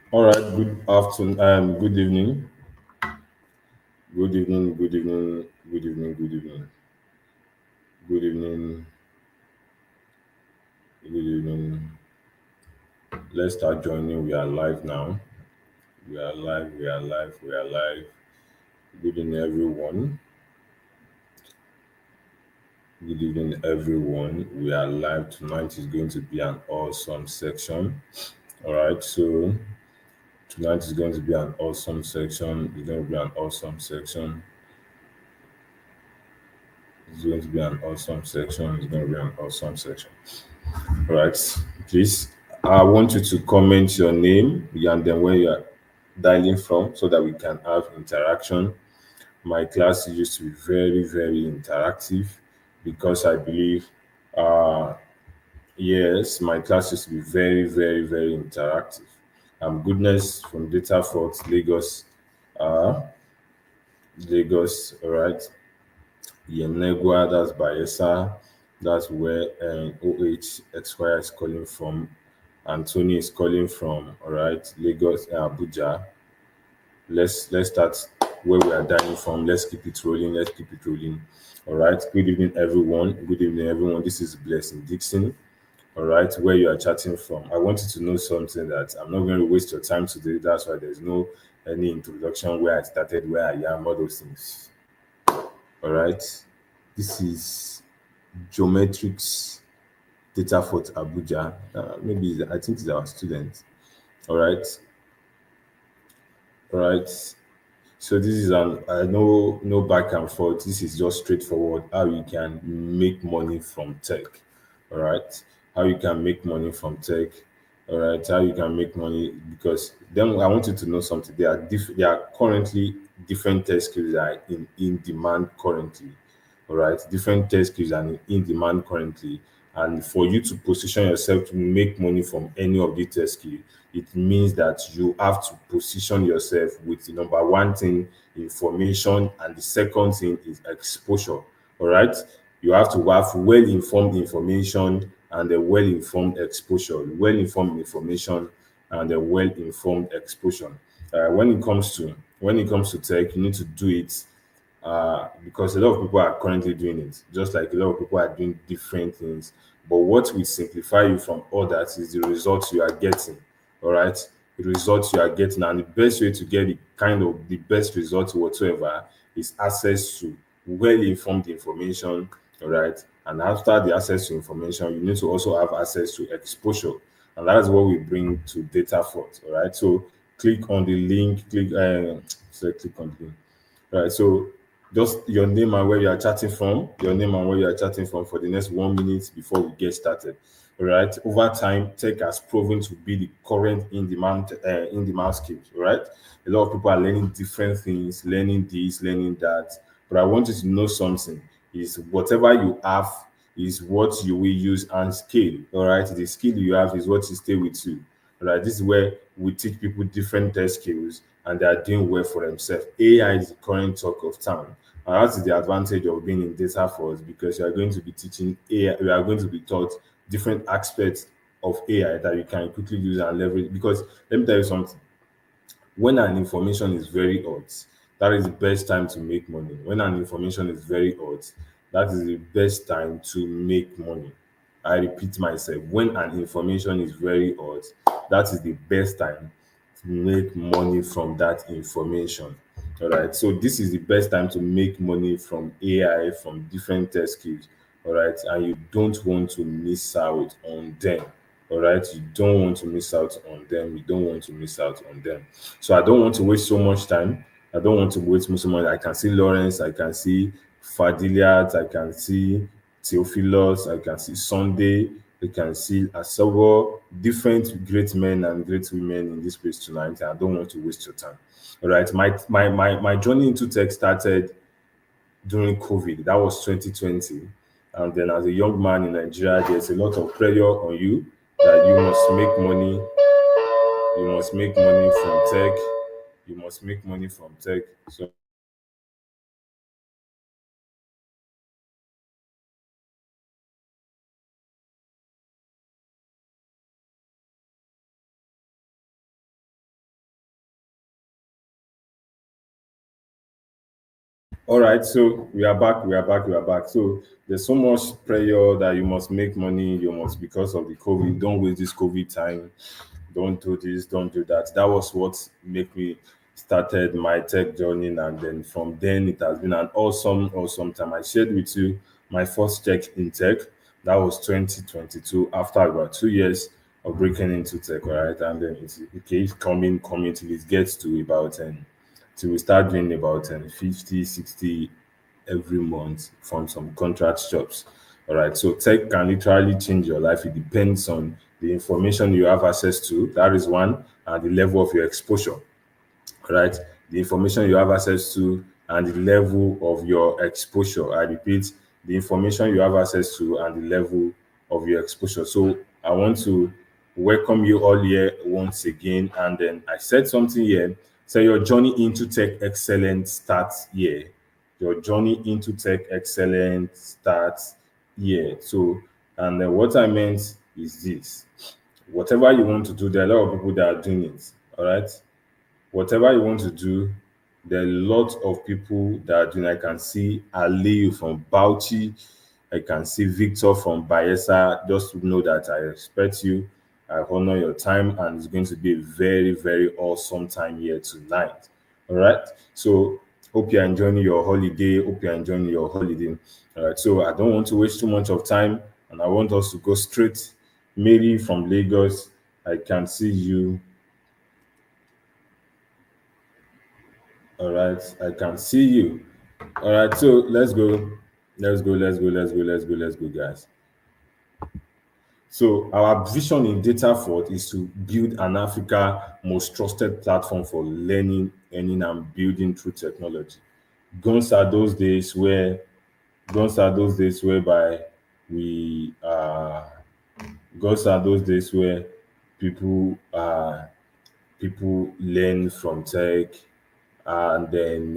All right. Good afternoon. Good evening. Good evening. Good evening. Good evening. Good evening. Good evening. Good evening. Let's start joining. We are live now. We are live. We are live. We are live. Good evening, everyone. Good evening, everyone. We are live tonight. Is going to be an awesome section. All right. So tonight is going to be an awesome section. It's going to be an awesome section. It's going to be an awesome section. It's going to be an awesome section. Right. Please, I want you to comment your name and then where you are dialing from so that we can have interaction. My class used to be very, very interactive because I believe, uh, yes, my class used to be very, very, very interactive. Goodness from Data Fort, Lagos, uh, Lagos, all right. Yenegua, that's Bayelsa, that's where OH Esquire is calling from. Anthony is calling from. All right, Lagos, Abuja. Let's start where we are dying from. Let's keep it rolling. Let's keep it rolling. All right. Good evening, everyone. Good evening, everyone. This is Blessing Dixon. All right, where you are chatting from. I want you to know something that I'm not going to waste your time today. That's why there's no any introduction where I started, where I am, all those things. All right. This is Geometrics Data Fort Abuja. Maybe I think it's our student. All right. All right. So this is an no back and forth. This is just straightforward how you can make money from tech. All right. How you can make money from tech. All right. How you can make money because then I want you to know something. There are currently different tech skills that are in demand currently. All right. Different tech skills are in demand currently. And for you to position yourself to make money from any of these tech skills, it means that you have to position yourself with the number one thing, information, and the second thing is exposure. All right. You have to have well informed information and a well informed exposure, well informed information and a well informed exposure. When it comes to tech, you need to do it because a lot of people are currently doing it, just like a lot of people are doing different things. But what will simplify you from all that is the results you are getting. All right, the results you are getting, and the best way to get the best results whatsoever is access to well-informed information. All right, and after the access to information, you need to also have access to exposure, and that's what we bring to Data Fort. All right, so click on the link. Click on the link. Right. So just your name and where you are chatting from, your name and where you are chatting from for the next 1 minute before we get started. All right. Over time, tech has proven to be the current in demand skills. All right. A lot of people are learning different things, learning this, learning that. But I want you to know something: is whatever you have is what you will use and scale. All right. The skill you have is what you stay with you. All right. This is where we teach people different test skills and they are doing well for themselves. AI is the current talk of town. And that is the advantage of being in data force because you are going to be teaching AI, you are going to be taught different aspects of AI that you can quickly use and leverage. Because let me tell you something, when an information is very hot, that is the best time to make money. When an information is very hot, that is the best time to make money. I repeat myself, when an information is very hot, that is the best time to make money from that information. All right. So this is the best time to make money from AI, from different test skills. All right. And you don't want to miss out on them. All right. You don't want to miss out on them. You don't want to miss out on them. So I don't want to waste so much time. I don't want to waste so much. I can see Lawrence. I can see Fadiliat. I can see Theophilus. I can see Sunday. I can see several different great men and great women in this place tonight. I don't want to waste your time. All right. My journey into tech started during COVID. That was 2020. And then as a young man in Nigeria, there's a lot of pressure on you that you must make money. You must make money from tech. You must make money from tech. So All right, so we are back, we are back, we are back. So there's so much pressure that you must make money, you must because of the COVID. Don't waste this COVID time. Don't do this, don't do that. That was what made me started my tech journey, and then from then it has been an awesome, awesome time. I shared with you my first check in tech. That was 2022. After about 2 years of breaking into tech, all right, and then it keeps coming till it gets to about till we start doing about 50, 60 every month from some contract jobs. All right. So tech can literally change your life. It depends on the information you have access to. That is one, and the level of your exposure, right? The information you have access to and the level of your exposure. I repeat, the information you have access to and the level of your exposure. So I want to welcome you all here once again. And then I said something here. Say your journey into tech excellence starts here. Your journey into tech excellence starts here. So, and then what I meant is this: whatever you want to do, there are a lot of people that are doing it. All right, whatever you want to do, there are a lot of people that are doing. I can see Aliyu from Bauchi. I can see Victor from Bayelsa. Just to know that I respect you. I honor your time, and it's going to be a very, very awesome time here tonight. All right. So hope you're enjoying your holiday. Hope you're enjoying your holiday. All right. So I don't want to waste too much of time, and I want us to go straight. Mary from Lagos. I can see you. All right, I can see you. All right, so let's go. Let's go, guys. So our vision in Datafort is to build an Africa most trusted platform for learning, earning, and building through technology. Guns are those days where guns are those days whereby we guns are those days where people people learn from tech, and then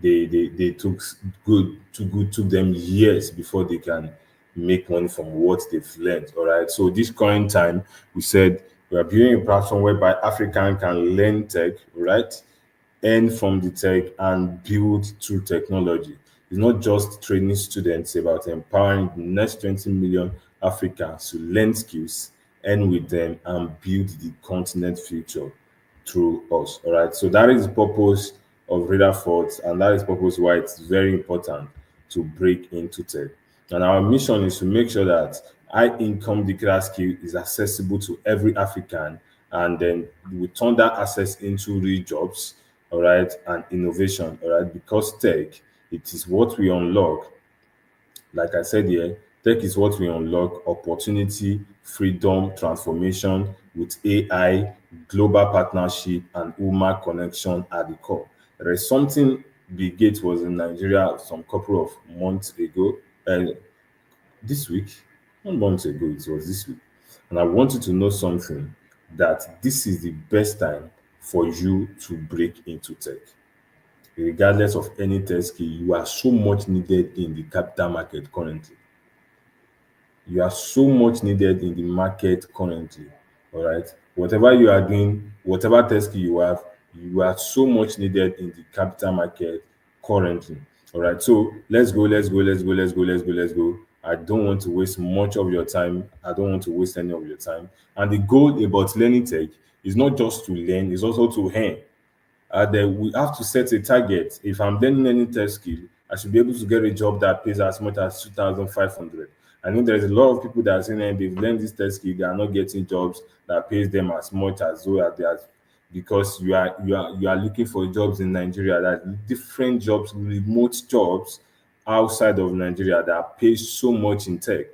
they took them years before they can make money from what they've learned. All right. So this current time, we said we are building a platform whereby African can learn tech, right? Earn from the tech and build through technology. It's not just training students, it's about empowering the next 20 million Africans to learn skills, earn with them, and build the continent future through us. All right. So that is the purpose of Radar Forts, and that is purpose why it's very important to break into tech. And our mission is to make sure that high income digital skill is accessible to every African, and then we turn that access into real jobs, all right, and innovation, all right, because tech, it is what we unlock. Like I said here, tech is what we unlock opportunity, freedom, transformation with AI, global partnership, and human connection at the core. There is something Bill Gates was in Nigeria some couple of months ago, this week, 1 month ago, it was this week. And I want you to know something, that this is the best time for you to break into tech. Regardless of any tech skill, you are so much needed in the capital market currently. You are so much needed in the market currently. All right. Whatever you are doing, whatever test you have, you are so much needed in the capital market currently. All right. So let's go. I don't want to waste much of your time. I don't want to waste any of your time. And the goal about learning tech is not just to learn, it's also to earn. Then we have to set a target. If I'm learning any tech skill, I should be able to get a job that pays as much as 2,500. I know there's a lot of people that are saying that they've learned this tech skill, they are not getting jobs that pays them as much as though they are, because you are looking for jobs in Nigeria, that different jobs, remote jobs outside of Nigeria that pay so much in tech.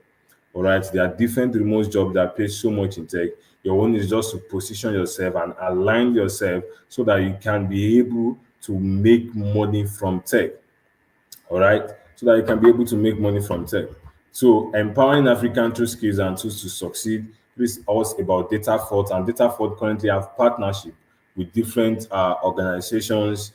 All right, there are different remote jobs that pay so much in tech. Your own is just to position yourself and align yourself so that you can be able to make money from tech. All right, so that you can be able to make money from tech. So empowering African through skills and tools to succeed. This is us about Data Fort, and Data Fort currently have partnership with different organizations,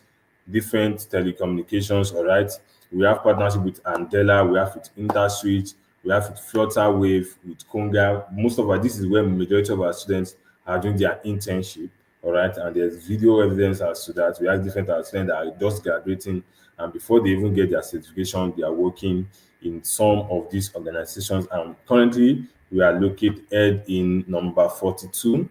different telecommunications. All right, we have partnership with Andela, we have with InterSwitch, we have with Flutterwave, with Conga. Most of our, this is where majority of our students are doing their internship. All right, and there's video evidence as to that. We have different students that are just graduating, and before they even get their certification, they are working in some of these organizations. And currently, we are located in number 42,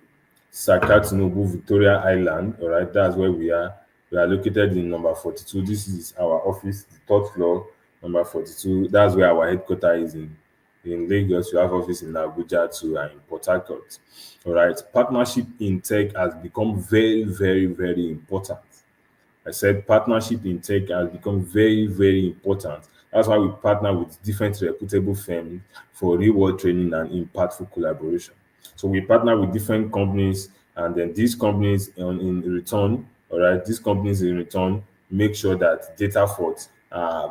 Sakatinobu, Victoria Island. All right, that's where we are. We are located in number 42. This is our office, the third floor, number 42. That's where our headquarters is in Lagos. We have office in Abuja too and in Port Harcourt. All right. Partnership in tech has become very, very, very important. I said partnership in tech has become very, very important. That's why we partner with different reputable firms for real world training and impactful collaboration. So we partner with different companies, and then these companies in return, all right, these companies in return make sure that data forts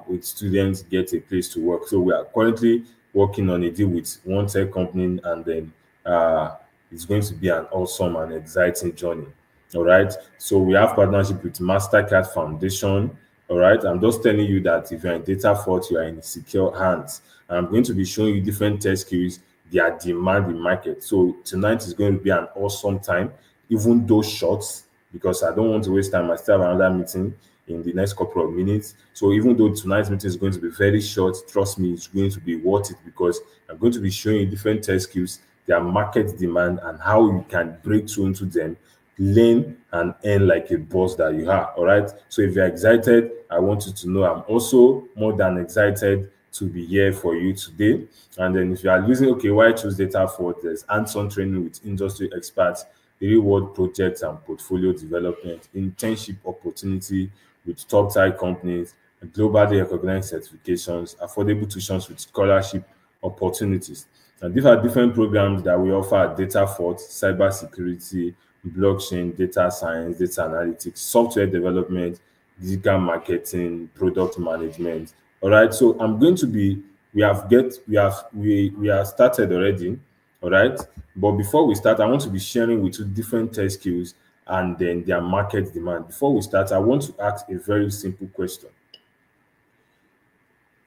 with students get a place to work. So we are currently working on a deal with one tech company, and then uh, it's going to be an awesome and exciting journey. All right. So we have partnership with Mastercard Foundation. All right. I'm just telling you that if you're in data fault, you are in secure hands. And I'm going to be showing you different test skills, their demand in market. So tonight is going to be an awesome time, even though short, because I don't want to waste time. I still have another meeting in the next couple of minutes. So even though tonight's meeting is going to be very short, trust me, it's going to be worth it because I'm going to be showing you different test skills, their market demand, and how you can break through into them, learn and earn like a boss that you are. All right. So if you're excited, I want you to know I'm also more than excited to be here for you today. And then if you are using, okay, why choose data for there's hands-on training with industry experts, real world projects and portfolio development, internship opportunity with top tier companies, globally recognized certifications, affordable tuitions with scholarship opportunities. And these are different programs that we offer at Data Fort, cybersecurity, blockchain, data science, data analytics, software development, digital marketing, product management. All right. So I'm going to be we have started already. All right. But before we start, I want to be sharing with you different tech skills and then their market demand. Before we start, I want to ask a very simple question.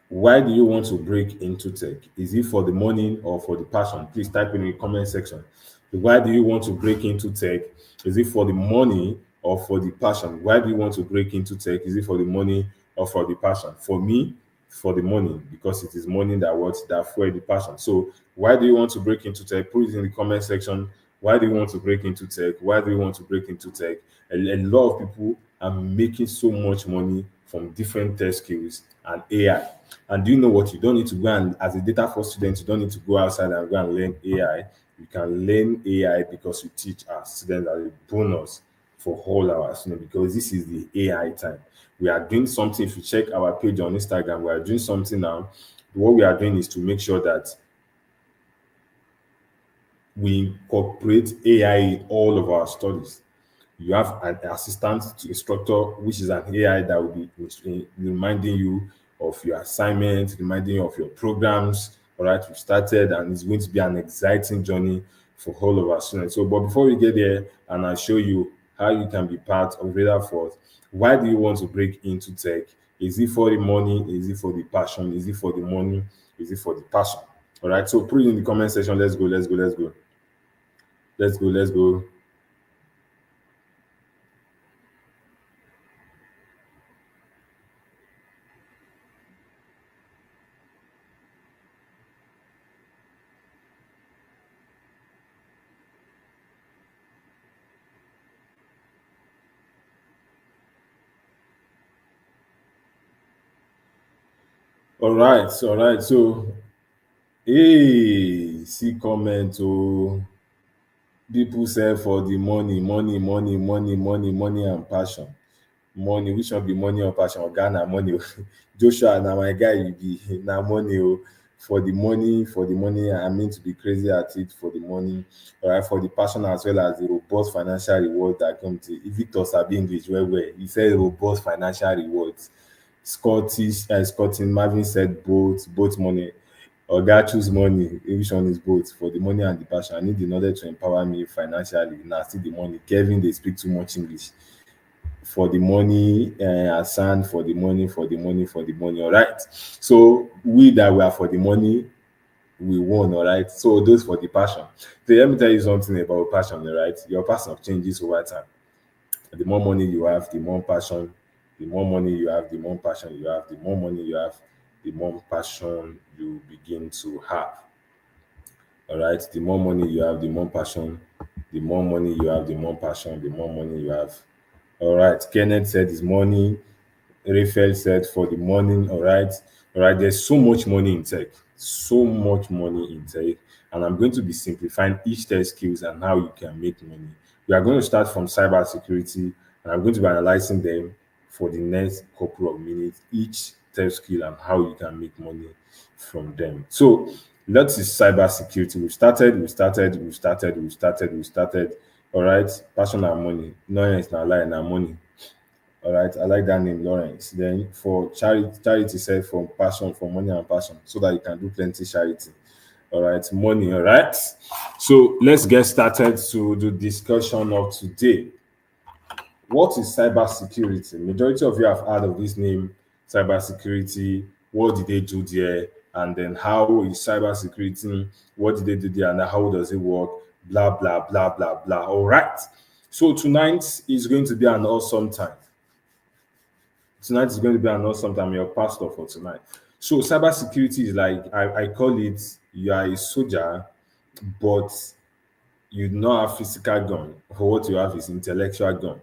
Why do you want to break into tech? Is it for the money or for the passion? Please type in the comment section. Why do you want to break into tech? Is it for the money or for the passion? Why do you want to break into tech? Is it for the money or for the passion? For me, for the money, because it is money that fuel the passion. So why do you want to break into tech? Put it in the comment section. Why do you want to break into tech? Why do you want to break into tech? A lot of people are making so much money from different tech skills and AI. And do you know what? You don't need to go and, as a data for student, you don't need to go outside and go and learn AI. You can learn AI because we teach our students as a bonus for all our students because this is the AI time. We are doing something. If you check our page on Instagram, we are doing something now. What we are doing is to make sure that we incorporate AI in all of our studies. You have an assistant to instructor, which is an AI that will be reminding you of your assignments, reminding you of your programs. All right, we've started, and it's going to be an exciting journey for all of our students. So, but before we get there, and I'll show you how you can be part of Radar Force. Why do you want to break into tech? Is it for the money? Is it for the passion? Is it for the money? Is it for the passion? All right, so put it in the comment section. Let's go, let's go, let's go. Let's go, let's go. All right, all right. So, hey, see comment. Oh, people say for the money, money, money, money, money, money, and passion. Money, which one be money or passion? Oga na money. Oh. Joshua, na my guy, you be na money. Oh. For the money, I mean to be crazy at it for the money. All right, for the passion as well as the robust financial reward that come to it. Victor Sabi English well. He said robust financial rewards. Scottish, Marvin said both money. Oga choose money. Which one is both? For the money and the passion. I need the knowledge to empower me financially. Now, still the money. Kevin, they speak too much English. For the money, Asan, for the money, for the money, for the money. All right. So we that were for the money, we won, all right? So those for the passion. So let me tell you something about passion, all right? Your passion changes over time. The more money you have, the more passion, the more money you have, the more passion you have, the more money you have, the more passion you begin to have. All right. The more money you have, the more passion. The more money you have, the more passion. The more money you have. All right. Kenneth said his money. Raphael said for the morning. All right. All right. There's so much money in tech. So much money in tech. And I'm going to be simplifying each tech skills and how you can make money. We are going to start from cybersecurity, and I'm going to be analyzing them for the next couple of minutes, each tech skill and how you can make money from them. So let's see cybersecurity. We started. All right. Passion and money. No, it's not lying, and money. All right, I like that name, Lawrence. Then for charity said from passion, for money and passion, so that you can do plenty charity. All right, money. All right. So let's get started to the discussion of today. What is cybersecurity? Majority of you have heard of this name, cybersecurity. What did they do there? And then how is cybersecurity? What did they do there? And how does it work? Blah blah blah blah blah. All right. So tonight is going to be an awesome time. Tonight is going to be an awesome time. Your pastor for tonight. So cybersecurity is like I call it. You are a soldier, but you do not have physical gun. For what you have is intellectual gun.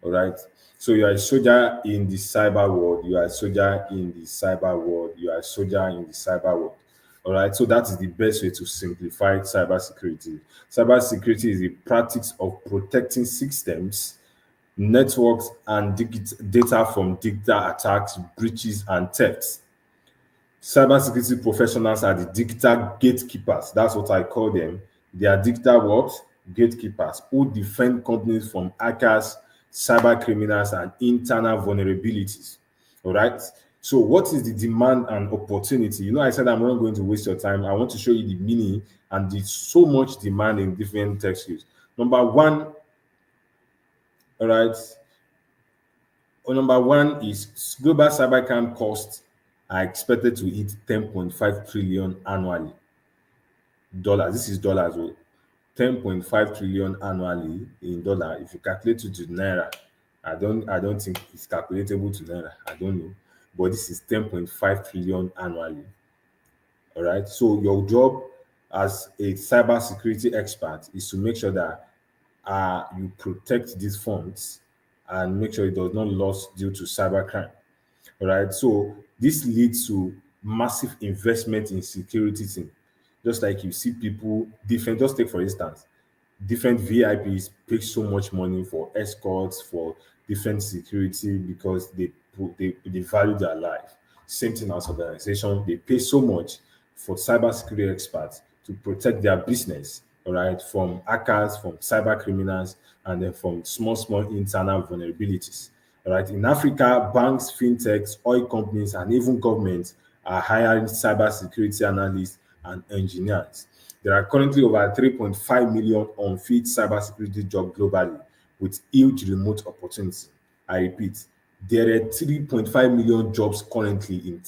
All right. So you are a soldier in the cyber world. You are a soldier in the cyber world. You are a soldier in the cyber world. All right. So that is the best way to simplify cybersecurity. Cybersecurity is the practice of protecting systems, networks, and data from digital attacks, breaches, and thefts. Cybersecurity professionals are the digital gatekeepers. That's what I call them. They are digital what? Gatekeepers who defend companies from hackers, cyber criminals, and internal vulnerabilities. All right. So, what is the demand and opportunity? You know, I said I'm not going to waste your time. I want to show you the meaning and the so much demand in different tech skills. Number one, all right. Number one is global cybercrime costs are expected to hit 10.5 trillion annually. Dollars. This is dollars. 10.5 trillion annually in dollar. If you calculate it to naira, I don't think it's calculatable to naira. I don't know. But this is 10.5 trillion annually. All right. So your job as a cybersecurity expert is to make sure that you protect these funds and make sure it does not lose due to cybercrime. All right. So this leads to massive investment in security team. Just like you see people different, just take for instance, different VIPs pay so much money for escorts, for different security because they value their life. Same thing as organization, they pay so much for cybersecurity experts to protect their business, all right, from hackers, from cyber criminals, and then from small internal vulnerabilities. All right. In Africa, banks, fintechs, oil companies, and even governments are hiring cybersecurity analysts and engineers. There are currently over 3.5 million unfilled cybersecurity jobs globally with huge remote opportunity. I repeat, there are 3.5 million jobs currently in,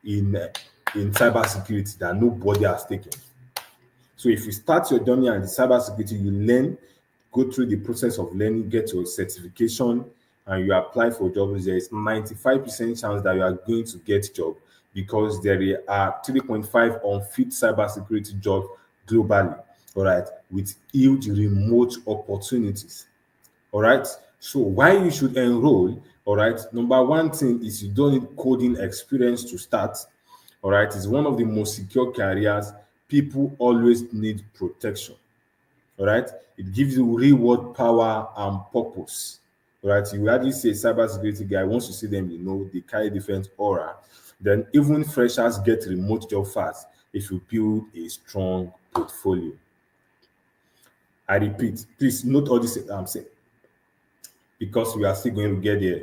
in cybersecurity that nobody has taken. So if you start your journey in the cybersecurity, you learn, go through the process of learning, get your certification, and you apply for jobs, there is 95% chance that you are going to get job because there are 3.5 unfit cybersecurity jobs globally, all right, with huge remote opportunities. All right. So why you should enroll? All right. Number one thing is you don't need coding experience to start. All right. It's one of the most secure careers. People always need protection. All right. It gives you real world power and purpose. All right. You hardly see a cybersecurity guy. Once you see them, you know they carry different aura. Then even freshers get remote job fast if you build a strong portfolio. I repeat, please note all this I'm saying because we are still going to get there.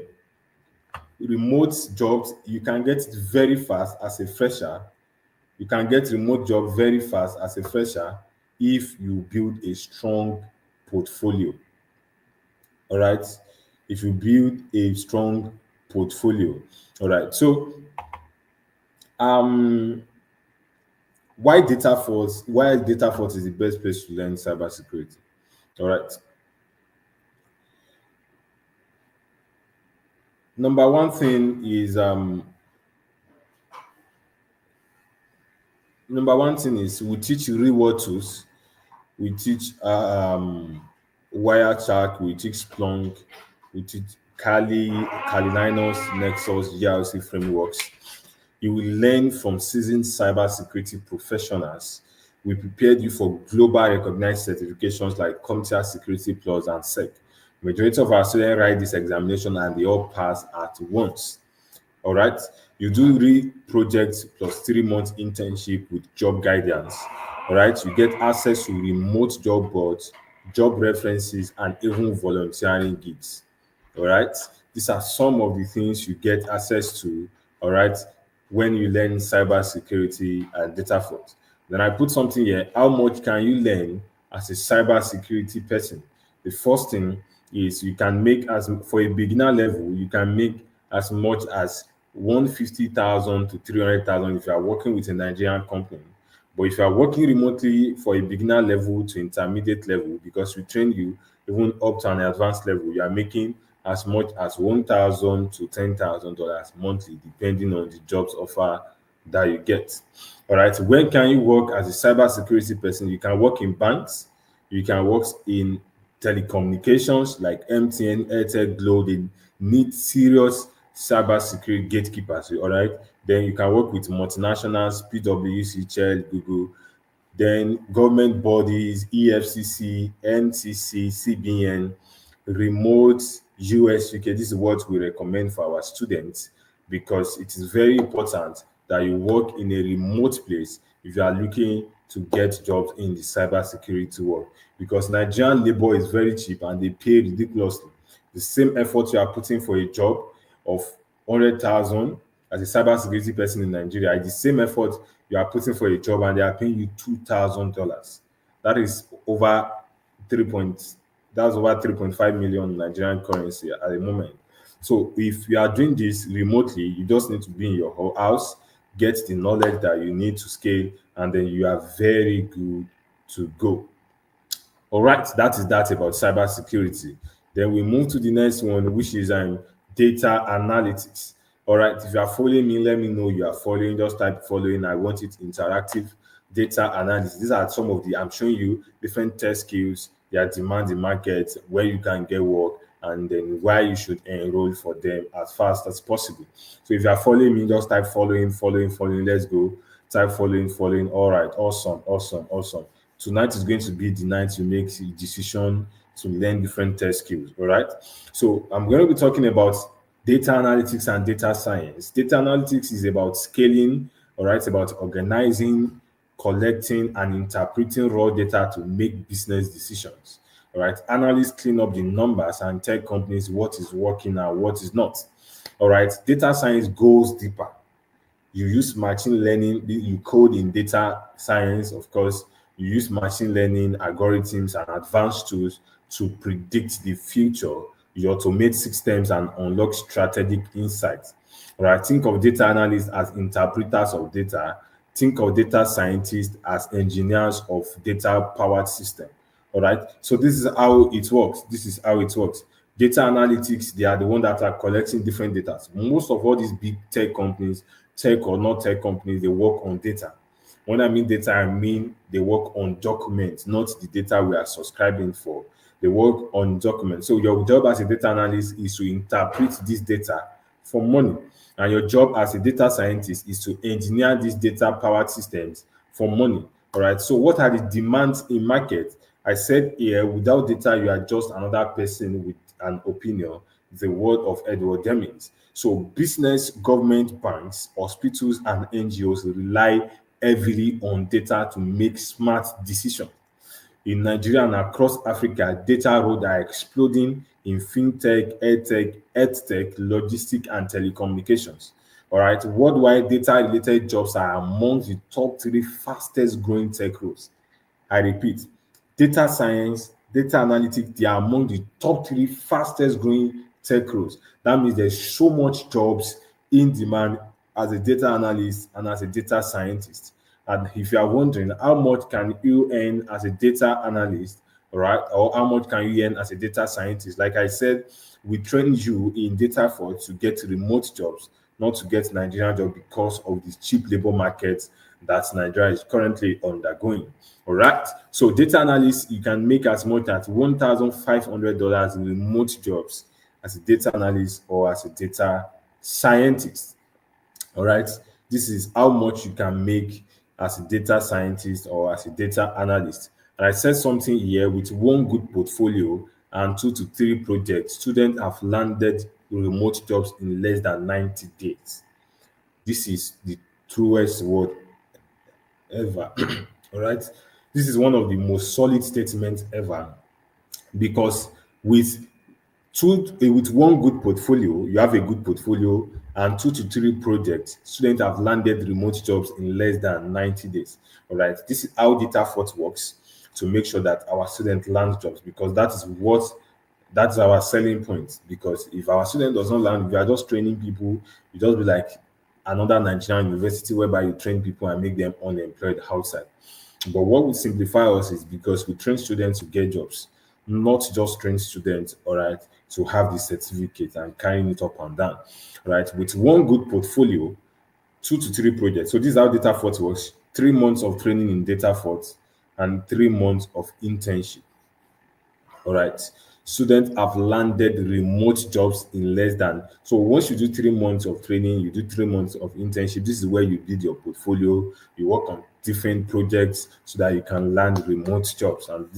Remote jobs, you can get it very fast as a fresher. You can get remote job very fast as a fresher if you build a strong portfolio. All right. If you build a strong portfolio. All right. So um Why data force is the best place to learn cybersecurity. All right. Number one thing is we teach real world tools. We teach Wireshark, we teach Splunk, we teach Kali Linus, Nexus, GRC frameworks. You will learn from seasoned cybersecurity professionals. We prepared you for global recognized certifications like CompTIA Security Plus and SEC. Majority of our students write this examination and they all pass at once. All right. You do projects plus 3 month internship with job guidance. All right. You get access to remote job boards, job references, and even volunteering gigs. All right. These are some of the things you get access to. All right. When you learn cybersecurity and data fraud. Then I put something here. How much can you learn as a cybersecurity person? The first thing is you can make as for a beginner level, you can make as much as 150,000 to 300,000 if you are working with a Nigerian company. But if you are working remotely for a beginner level to intermediate level, because we train you even up to an advanced level, you are making as much as 1,000 to $10,000 monthly, depending on the jobs offer that you get. All right. When can you work as a cybersecurity person? You can work in banks, you can work in telecommunications like MTN, Airtel, Glo. They need serious cybersecurity gatekeepers. All right. Then you can work with multinationals, PwC, Shell, Google. Then government bodies, EFCC, NCC, CBN, remote US, UK. This is what we recommend for our students because it is very important that you work in a remote place if you are looking to get jobs in the cybersecurity world. Because Nigerian labor is very cheap and they pay ridiculously. The same effort you are putting for a job of 100,000 as a cybersecurity person in Nigeria is the same effort you are putting for a job and they are paying you $2,000. That is over 3 point that's over 3.5 million Nigerian currency at the moment. So if you are doing this remotely, you just need to be in your house, get the knowledge that you need to scale, and then you are very good to go. All right, that is that about cybersecurity. Then we move to the next one, which is data analytics. All right, if you are following me, let me know you are following. Just type following. I want it interactive data analysis. These are some of the, I'm showing you different test skills, their demand in market, where you can get work, and then why you should enroll for them as fast as possible. So if you are following me, just type following, following, following. Let's go. Type following, following. All right, awesome, awesome, awesome. Tonight is going to be the night you make the decision to learn different test skills. All right. So I'm going to be talking about data analytics and data science. Data analytics is about scaling, all right, about organizing, collecting, and interpreting raw data to make business decisions. All right. Analysts clean up the numbers and tell companies what is working and what is not. All right. Data science goes deeper. You use machine learning, you code in data science, of course. You use machine learning algorithms and advanced tools to predict the future. You automate systems and unlock strategic insights. All right, think of data analysts as interpreters of data. Think of data scientists as engineers of data powered system. All right. So this is how it works. This is how it works. Data analytics, they are the one that are collecting different data. Most of all these big tech companies, tech or not tech companies, they work on data. When I mean data, I mean they work on documents, not the data we are subscribing for. They work on documents. So your job as a data analyst is to interpret this data for money. And your job as a data scientist is to engineer these data powered systems for money. All right. So what are the demands in market? I said here, without data, you are just another person with an opinion. The word of Edward Demings. So business, government, banks, hospitals, and NGOs rely heavily on data to make smart decisions. In Nigeria and across Africa, data roads are exploding in fintech, edtech, edtech, logistics, and telecommunications. All right, worldwide data-related jobs are among the top three fastest growing tech roles. I repeat, data science, data analytics, they are among the top three fastest growing tech roles. That means there's so much jobs in demand as a data analyst and as a data scientist. And if you are wondering how much can you earn as a data analyst, all right, or how much can you earn as a data scientist? Like I said, we train you in data for to get remote jobs, not to get Nigerian job because of the cheap labor market that Nigeria is currently undergoing. All right. So data analyst, you can make as much as $1,500 in remote jobs as a data analyst or as a data scientist. All right. This is how much you can make as a data scientist or as a data analyst. And I said something here with one good portfolio and 2 to 3 projects, students have landed remote jobs in less than 90 days. This is the truest word ever. All right. This is one of the most solid statements ever because with with one good portfolio, you have a good portfolio and 2 to 3 projects, students have landed remote jobs in less than 90 days. All right. This is how Data Fort works to make sure that our students land jobs because that's our selling point. Because if our student does not land, we are just training people, you just be like another Nigerian university whereby you train people and make them unemployed outside. But what would simplify us is because we train students to get jobs, not just train students, all right, to have the certificate and carrying it up and down, right? With one good portfolio, 2 to 3 projects. So this is how Data Fort works: 3 months of training in Data Fort and 3 months of internship. All right. Students have landed remote jobs in less than. So once you do 3 months of training, you do 3 months of internship. This is where you build your portfolio. You work on different projects so that you can land remote jobs. And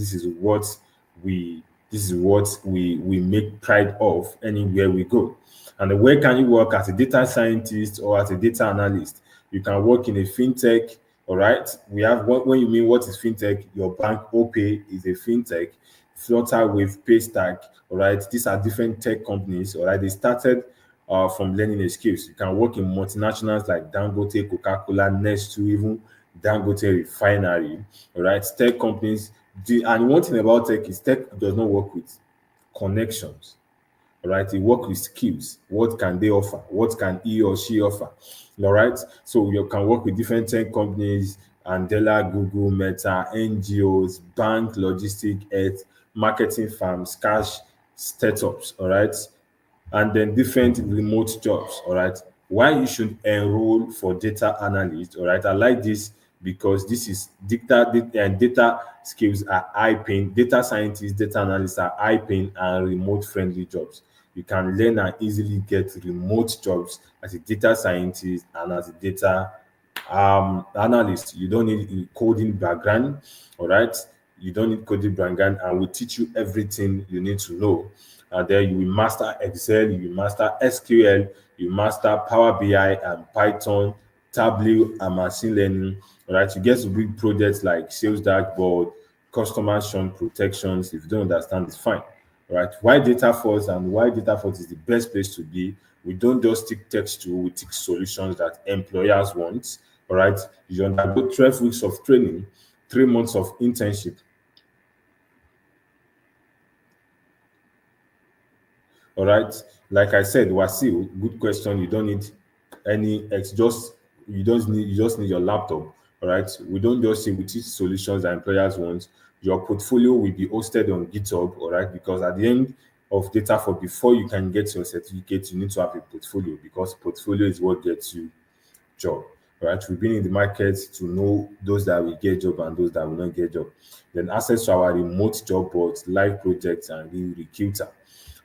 we this is what we make pride of anywhere we go. And where can you work as a data scientist or as a data analyst? You can work in a fintech. All right. We have when you mean what is fintech, your bank OPay is a fintech. Flutterwave, Paystack, all right. These are different tech companies, all right. They started from learning a skills. You can work in multinationals like Dangote, Coca-Cola, Nestle, even Dangote Refinery, all right. Tech companies. And one thing about tech is tech does not work with connections. All right, they work with skills. What can they offer? What can he or she offer? All right, so you can work with different tech companies, Andela, Google, Meta, NGOs, bank, logistic, health, marketing firms, cash startups. All right, and then different remote jobs. All right, why you should enroll for data analyst? All right, I like this because this is and data skills are high paying. Data scientists, data analysts are high paying and remote friendly jobs. You can learn and easily get remote jobs as a data scientist and as a data analyst. You don't need a coding background, all right? You don't need coding background, and we teach you everything you need to know. And then you will master Excel, you will master SQL, you master Power BI and Python, Tableau and machine learning. All right, you get to build projects like sales dashboard, customer churn protections. If you don't understand, it's fine. All right, why data first and why data first is the best place to be. We don't just take text to, we take solutions that employers want. All right, you undergo 12 weeks of training, 3 months of internship. All right. Like I said, Wasil, good question. You don't need any ex just you just need your laptop. All right. We don't just say we teach solutions that employers want. Your portfolio will be hosted on GitHub, all right, because at the end of data for before you can get your certificate, you need to have a portfolio because portfolio is what gets you job. Right? We've been in the market to know those that will get job and those that will not get job. Then access to our remote job boards, live projects, and the recruiter.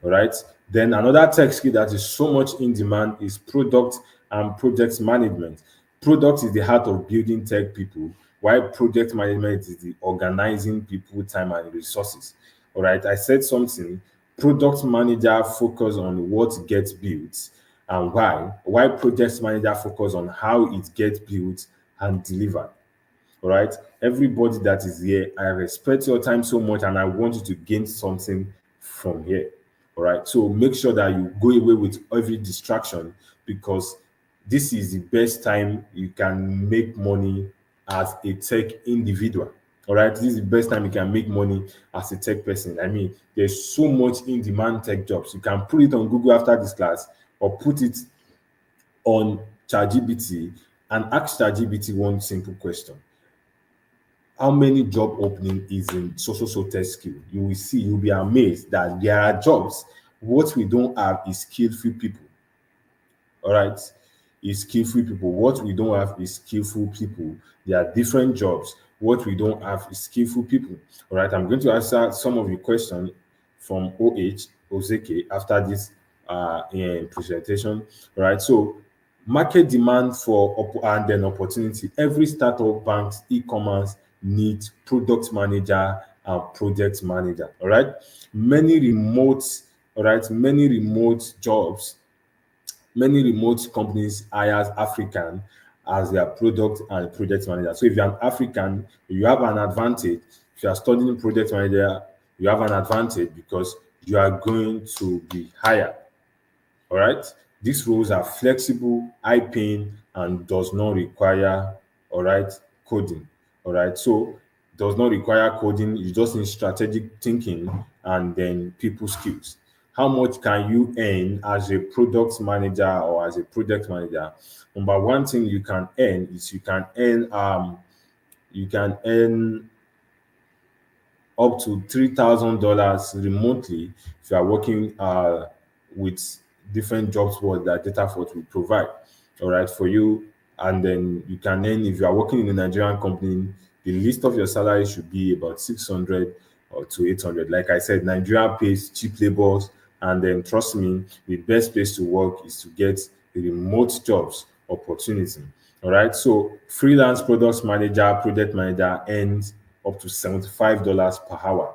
All right. Then another tech skill that is so much in demand is product and project management. Product is the heart of building tech people, while project management is the organizing people, time, and resources. All right. I said something. Product manager focus on what gets built and why project manager focus on how it gets built and delivered. All right, everybody that is here, I respect your time so much and I want you to gain something from here. All right, so make sure that you go away with every distraction because this is the best time you can make money as a tech individual. All right, this is the best time you can make money as a tech person. I mean, there's so much in demand tech jobs. You can put it on Google after this class or put it on ChatGPT and ask ChatGPT one simple question: how many job opening is in so tech skill? You will see, you'll be amazed that there are jobs. What we don't have is skillful people. All right, is skillful people. What we don't have is skillful people. There are different jobs. What we don't have is skillful people. All right, I'm going to answer some of your questions from OH Ozeke after this presentation. All right, so market demand for and then opportunity. Every startup, banks, e-commerce needs product manager and project manager. All right, many remote, all right, many remote companies hires African as their product and project manager. So if you're an African, you have an advantage. If you are studying project manager, you have an advantage because you are going to be higher. All right. These roles are flexible, high paying, and does not require, all right, coding. All right. So does not require coding. You just need strategic thinking and then people skills. How much can you earn as a product manager or as a project manager? Number one thing you can earn is you can earn up to $3,000 remotely if you are working with different jobs boards that Datafort will provide. All right, for you. And then you can earn, if you are working in a Nigerian company, the list of your salary should be about 600 or to 800. Like I said, Nigeria pays cheap labors. And then trust me, the best place to work is to get a remote jobs opportunity. All right. So freelance products manager, project manager earns up to $75 per hour.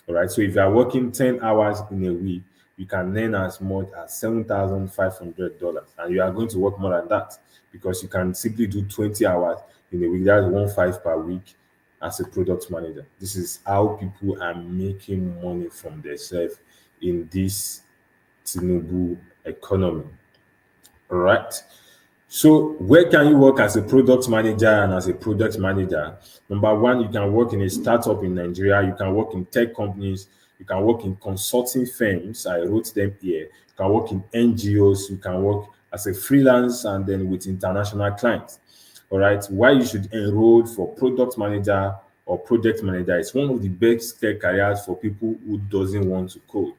All right. So if you are working 10 hours in a week, you can earn as much as $7,500. And you are going to work more than that because you can simply do 20 hours in a week. That's 1.5 per week as a product manager. This is how people are making money from themselves in this Tinubu economy. All right. So where can you work as a product manager and as a project manager? Number one, you can work in a startup in Nigeria. You can work in tech companies. You can work in consulting firms. I wrote them here. You can work in NGOs. You can work as a freelance and then with international clients. All right. Why you should enroll for product manager or project manager? It's one of the best careers for people who doesn't want to code.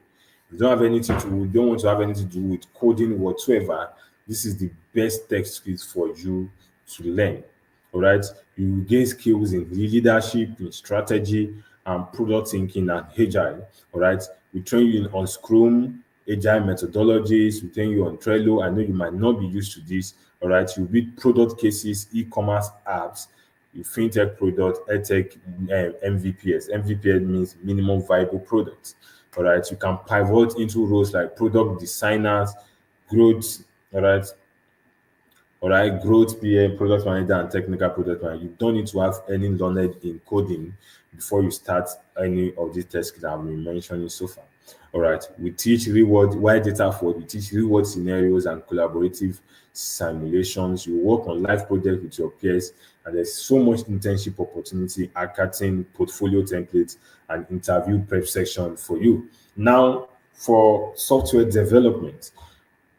You don't have anything to you don't want to have anything to do with coding whatsoever. This is the best tech skills for you to learn. All right. You will gain skills in leadership, in strategy, and product thinking and agile. All right. We train you on Scrum, agile methodologies. We train you on Trello. I know you might not be used to this. All right. You build product cases, e-commerce apps, you fintech product, edtech, MVPs. MVPs means minimum viable products. All right. You can pivot into roles like product designers, growth, all right, growth PM, product manager, and technical product manager. You don't need to have any knowledge in coding before you start any of these tasks that I've been mentioning so far. All right, we teach reward why data for we teach reward scenarios and collaborative simulations. You work on live projects with your peers, and there's so much internship opportunity, hackathon, portfolio templates, and interview prep section for you. Now, for software development,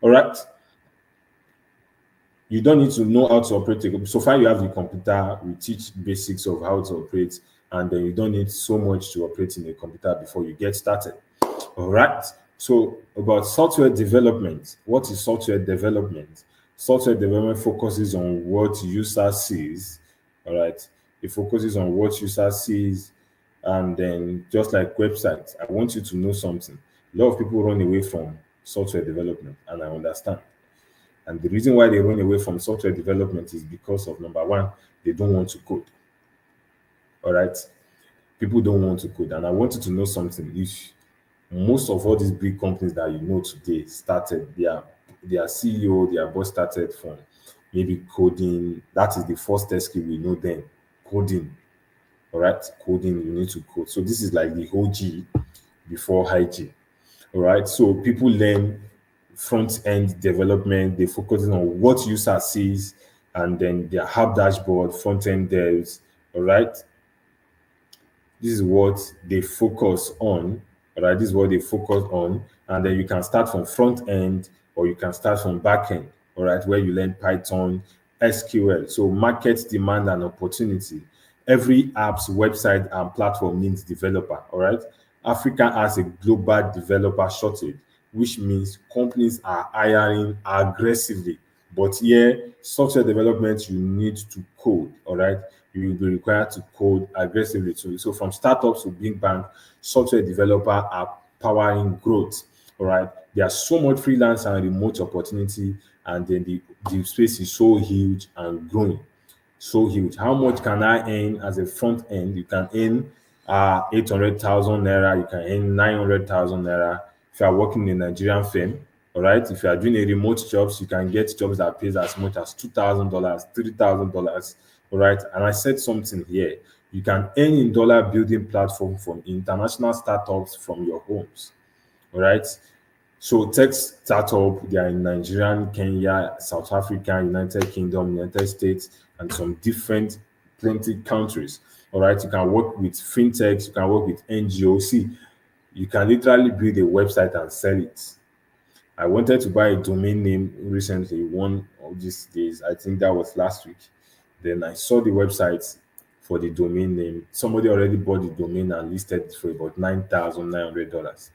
all right, you don't need to know how to operate a so far you have the computer. We teach basics of how to operate, and then you don't need so much to operate in a computer before you get started. All right. So about software development, what is software development? Software development focuses on what user sees. All right. It focuses on what user sees, and then just like websites, I want you to know something. A lot of people run away from software development, and I understand. And the reason why they run away from software development is because of number one, they don't want to code. All right. People don't want to code. And I want you to know something. If most of all these big companies that you know today started, their CEO, their boss started from maybe coding. That is the first test skill we know then. Coding. All right. Coding, you need to code. So this is like the OG before high G. All right. So people learn front end development, they focusing on what user sees, and then their app dashboard, front end devs. All right. This is what they focus on. All right. This is what they focus on. And then you can start from front end or you can start from back end. All right. Where you learn Python, SQL. So market demand and opportunity. Every app's website and platform needs developer. All right. Africa has a global developer shortage, which means companies are hiring aggressively. But here, software development, you need to code. All right. You will be required to code aggressively too. So from startups to big bank, software developer are powering growth. All right. There's so much freelance and remote opportunity, and then the space is so huge and growing. So huge. How much can I earn as a front end? You can earn 800,000 naira, you can earn 900,000 naira if you are working in a Nigerian firm. All right. If you are doing a remote jobs, you can get jobs that pays as much as $2,000, $3,000. All right. And I said something here. You can earn in dollar building platform from international startups from your homes. All right. So tech startup, they are in Nigeria, Kenya, South Africa, United Kingdom, United States, and some different plenty countries. All right. You can work with fintechs, you can work with NGOs. See, you can literally build a website and sell it. I wanted to buy a domain name recently, one of these days. I think that was last week. Then I saw the website for the domain name. Somebody already bought the domain and listed it for about $9,900.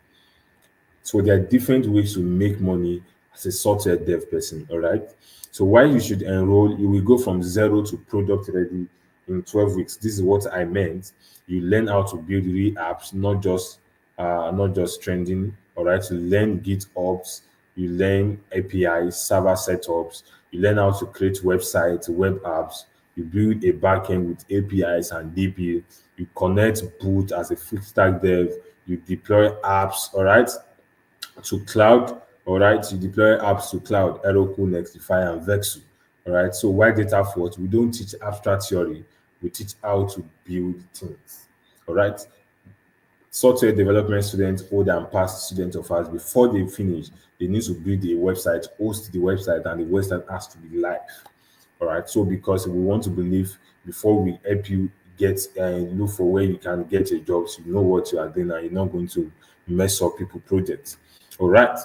So there are different ways to make money as a software dev person. All right. So why you should enroll, you will go from zero to product ready in 12 weeks. This is what I meant. You learn how to build real apps, not just trending. All right. You learn GitOps, you learn APIs, server setups, you learn how to create websites, web apps, you build a backend with APIs and DB, you connect boot as a full stack dev, you deploy apps, all right, to cloud. All right, you deploy apps to cloud, Heroku, Nextify, and Vexu. All right, so why data first? We don't teach abstract theory, we teach how to build things. All right, software development students, old and past students of ours, before they finish, they need to build a website, host the website, and the website has to be live. All right. So because we want to believe before we help you get and look for where you can get a job, so you know what you are doing and you're not going to mess up people projects. All right.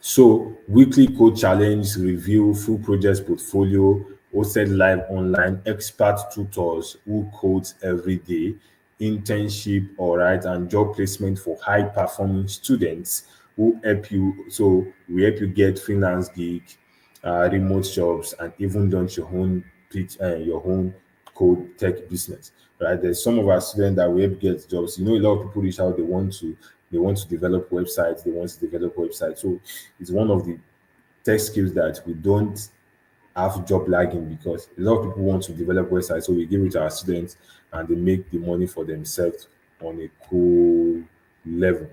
So weekly code challenge, review, full projects portfolio, hosted live online, expert tutors who codes every day, internship, all right, and job placement for high performing students who help you. So we help you get freelance gig, remote jobs, and even launch your own code tech business. Right? There's some of our students that we help get jobs. You know, a lot of people reach out. They want to develop websites. They want to develop websites. So it's one of the tech skills that we don't have job lagging because a lot of people want to develop websites. So we give it to our students and they make the money for themselves on a cool level.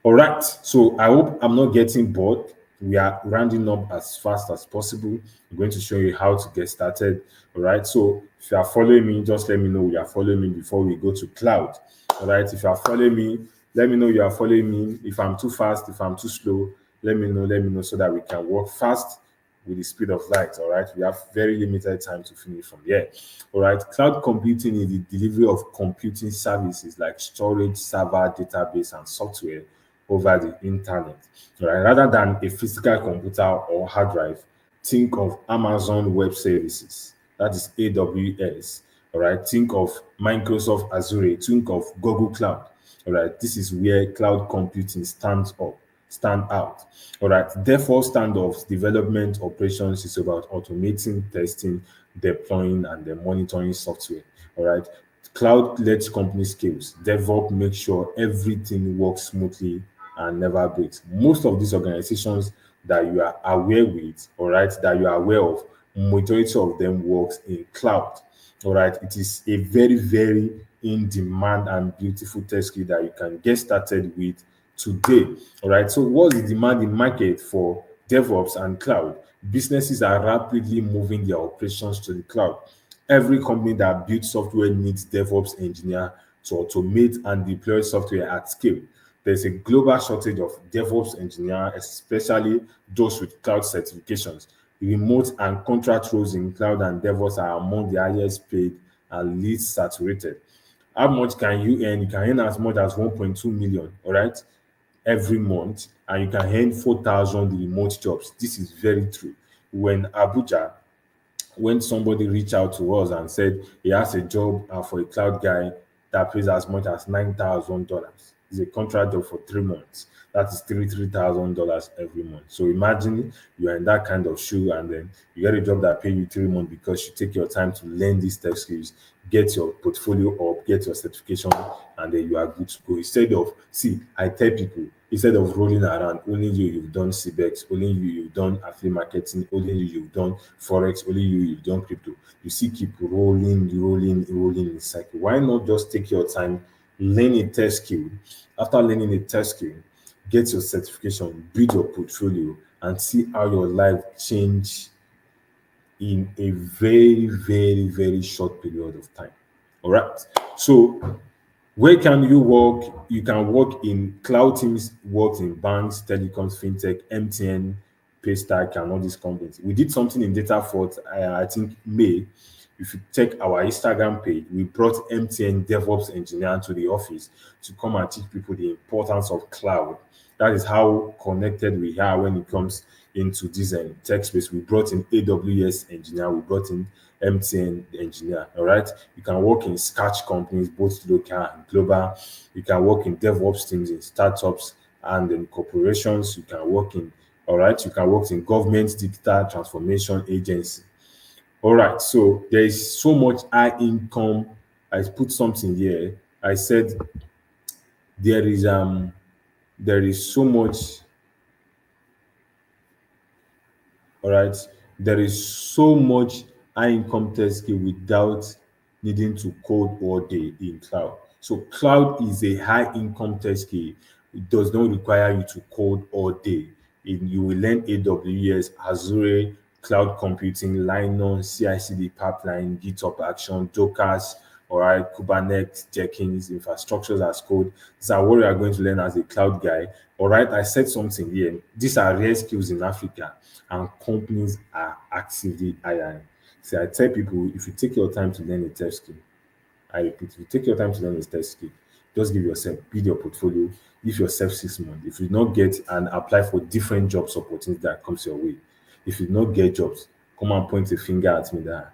All right. So I hope I'm not getting bored. We are rounding up as fast as possible. I'm going to show you how to get started. All right. So if you are following me, just let me know you are following me before we go to cloud. All right. If you are following me, let me know you are following me. If I'm too fast, if I'm too slow, let me know. Let me know so that we can work fast with the speed of light. All right. We have very limited time to finish from here. All right. Cloud computing is the delivery of computing services like storage, server, database, and software over the internet. All right. Rather than a physical computer or hard drive, think of Amazon Web Services. That is AWS. All right. Think of Microsoft Azure. Think of Google Cloud. All right. This is where cloud computing stand out. All right. Therefore, standoffs, development operations is about automating, testing, deploying, and then monitoring software. All right. Cloud lets company scales. DevOps make sure everything works smoothly and never breaks. Most of these organizations that you are aware with, all right, that you are aware of, majority of them works in cloud. All right. It is a very, very in demand and beautiful tech skill that you can get started with today. All right. So, what's the demand in market for DevOps and cloud? Businesses are rapidly moving their operations to the cloud. Every company that builds software needs DevOps engineer to automate and deploy software at scale. There's a global shortage of DevOps engineer, especially those with cloud certifications. Remote and contract roles in cloud and DevOps are among the highest paid and least saturated. How much can you earn? You can earn as much as 1.2 million, all right, every month, and you can earn 4,000 remote jobs. This is very true. When Abuja, when somebody reached out to us and said he has a job for a cloud guy that pays as much as $9,000. It's a contract job for 3 months. That is $3,000 every month. So imagine you are in that kind of shoe, and then you get a job that pay you 3 months because you take your time to learn these tech skills, get your portfolio up, get your certification, and then you are good to go. Instead of, see, I tell people, instead of rolling around, only you've done CBEX, only you've done affiliate marketing, only you've done Forex, only you've done crypto. You see, keep rolling in cycle. Why not just take your time, learn a test skill? After learning a test skill, get your certification, build your portfolio, and see how your life change in a very short period of time. All right. So where can you work? You can work in cloud teams, work in banks, telecoms, fintech, MTN, Paystack, and all these companies. We did something in Datafort, I think May. If you check our Instagram page, we brought MTN DevOps engineer to the office to come and teach people the importance of cloud. That is how connected we are when it comes into this tech space. We brought in AWS engineer, we brought in MTN engineer. All right. You can work in Scratch companies, both local and global. You can work in DevOps teams in startups and in corporations. You can work in, all right, you can work in government digital transformation agency. All right. So there is so much high income. I put something here. I said there is there is so much. All right. There is so much high income tech skill without needing to code all day in cloud. So cloud is a high income tech skill. It does not require you to code all day. You will learn AWS, Azure, cloud computing, Linux, CI/CD pipeline, GitHub Action, Dockers, all right, Kubernetes, Jenkins, infrastructures as code. These are what you are going to learn as a cloud guy. All right, I said something here. These are rare skills in Africa, and companies are actively hiring. See, I tell people, if you take your time to learn a tech skill, I repeat, if you take your time to learn a tech skill, just give yourself, build your portfolio, give yourself 6 months. If you not get and apply for different jobs opportunities that comes your way, if you not get jobs, come and point a finger at me that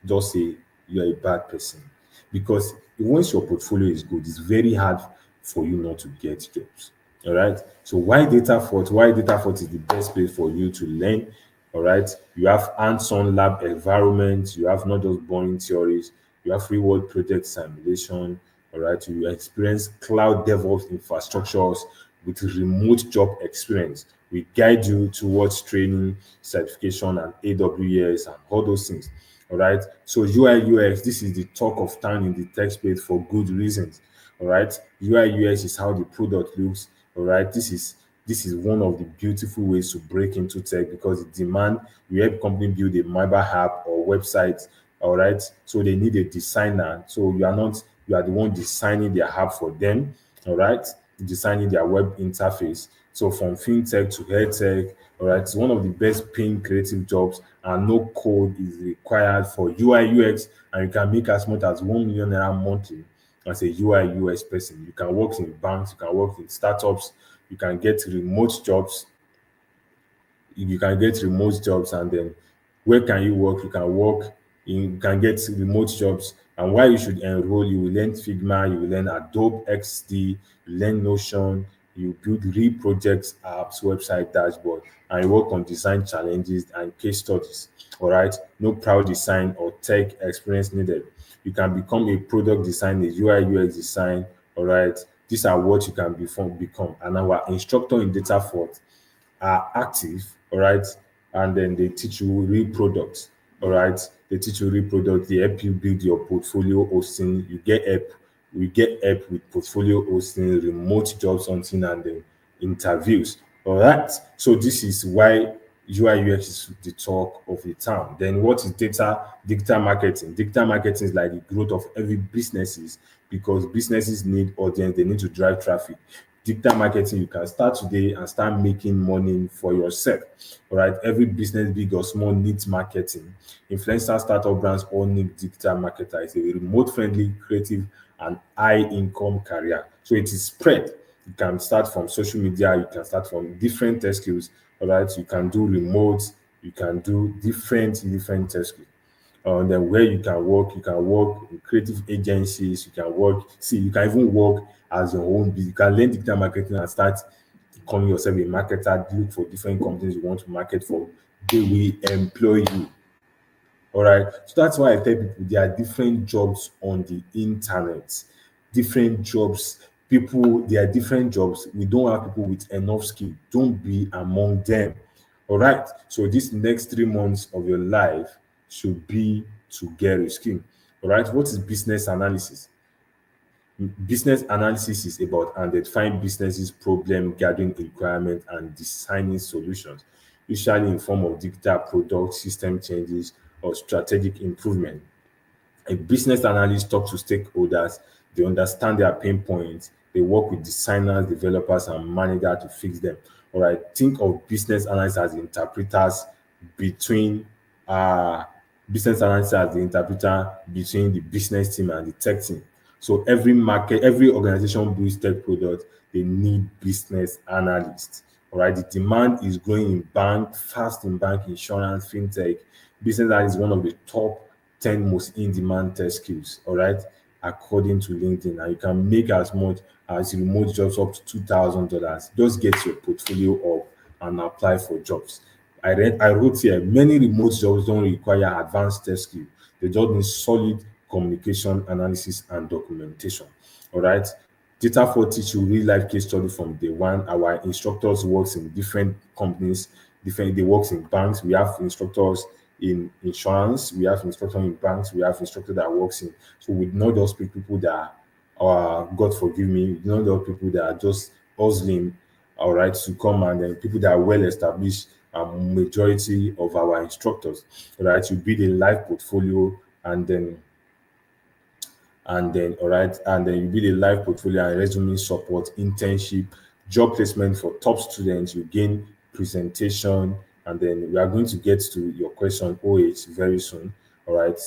just say you're a bad person. Because once your portfolio is good, it's very hard for you not to get jobs. All right. So why data fort? Why data fort is the best place for you to learn. All right. You have hands-on lab environment. You have not just boring theories. You have real-world project simulation. All right. You experience cloud DevOps infrastructures with remote job experience. We guide you towards training, certification, and AWS and all those things. All right. So UI UX, this is the talk of town in the tech space for good reasons. All right. UI UX is how the product looks. All right. This is one of the beautiful ways to break into tech because it demand you help company build a mobile app or website. All right. So they need a designer. So you are the one designing their app for them. All right. Designing their web interface. So from fintech to health tech, all right, it's one of the best paying creative jobs, and no code is required for UI UX, and you can make as much as 1 million naira monthly as a UI UX person. You can work in banks, you can work in startups, you can get remote jobs, and then where can you work? You can get remote jobs. And why you should enroll, you will learn Figma, you will learn Adobe XD, you learn Notion, you build real projects, apps, website, dashboard, and you work on design challenges and case studies. All right. No proud design or tech experience needed. You can become a product designer, UI UX design. All right. These are what you can become. And our instructor in data Fort are active, all right, and then they teach you real products, all right. They teach you real products. They help you build your portfolio hosting. You get help. We get help with portfolio hosting, remote jobs hunting, and then interviews. All right. So this is why UI UX is the talk of the town. Then what is digital marketing? Digital marketing is like the growth of every businesses because businesses need audience, they need to drive traffic. Digital marketing, you can start today and start making money for yourself. All right. Every business, big or small, needs marketing. Influencer startup brands all need digital marketer. It's a remote friendly, creative, and high income career. So it is spread. You can start from social media, you can start from different tech skills. All right. You can do remote, You can do different tasks. And then where you can work in creative agencies, you can work, see, you can even work as your own business. You can learn digital marketing and start calling yourself a marketer, look for different companies you want to market for. They will employ you. All right. So that's why I tell people there are different jobs on the internet. Different jobs. People, there are different jobs. We don't have people with enough skill. Don't be among them. All right. So this next 3 months of your life should be to get a skill. All right. What is business analysis? Business analysis is about identifying businesses problem, gathering requirements, and designing solutions, usually in form of digital product, system changes, or strategic improvement. A business analyst talks to stakeholders, they understand their pain points, they work with designers, developers, and managers to fix them. All right, think of business analysts as interpreters between uh business analysts as the interpreter between the business team and the tech team. So every organization builds tech product, they need business analysts. All right, the demand is growing in bank, fast in bank, insurance, fintech. Business analyst is one of the top 10 most in-demand tech skills, all right, according to LinkedIn. And you can make as much as remote jobs up to $2,000. Just get your portfolio up and apply for jobs. I wrote here, many remote jobs don't require advanced tech skill. They just need solid communication, analysis, and documentation. All right. Data for teach you real life case study from day one. Our instructors works in different companies, different they works in banks. We have instructors in insurance, we have instructors in banks, we have instructors that works in. So we not just pick people that are God forgive me, not just people that are just hustling, all right, to come and then people that are well established. Majority of our instructors, all right, you build a live portfolio and then all right, and then you build a live portfolio and resume support, internship, job placement for top students. You gain presentation, and then we are going to get to your question OH very soon. All right,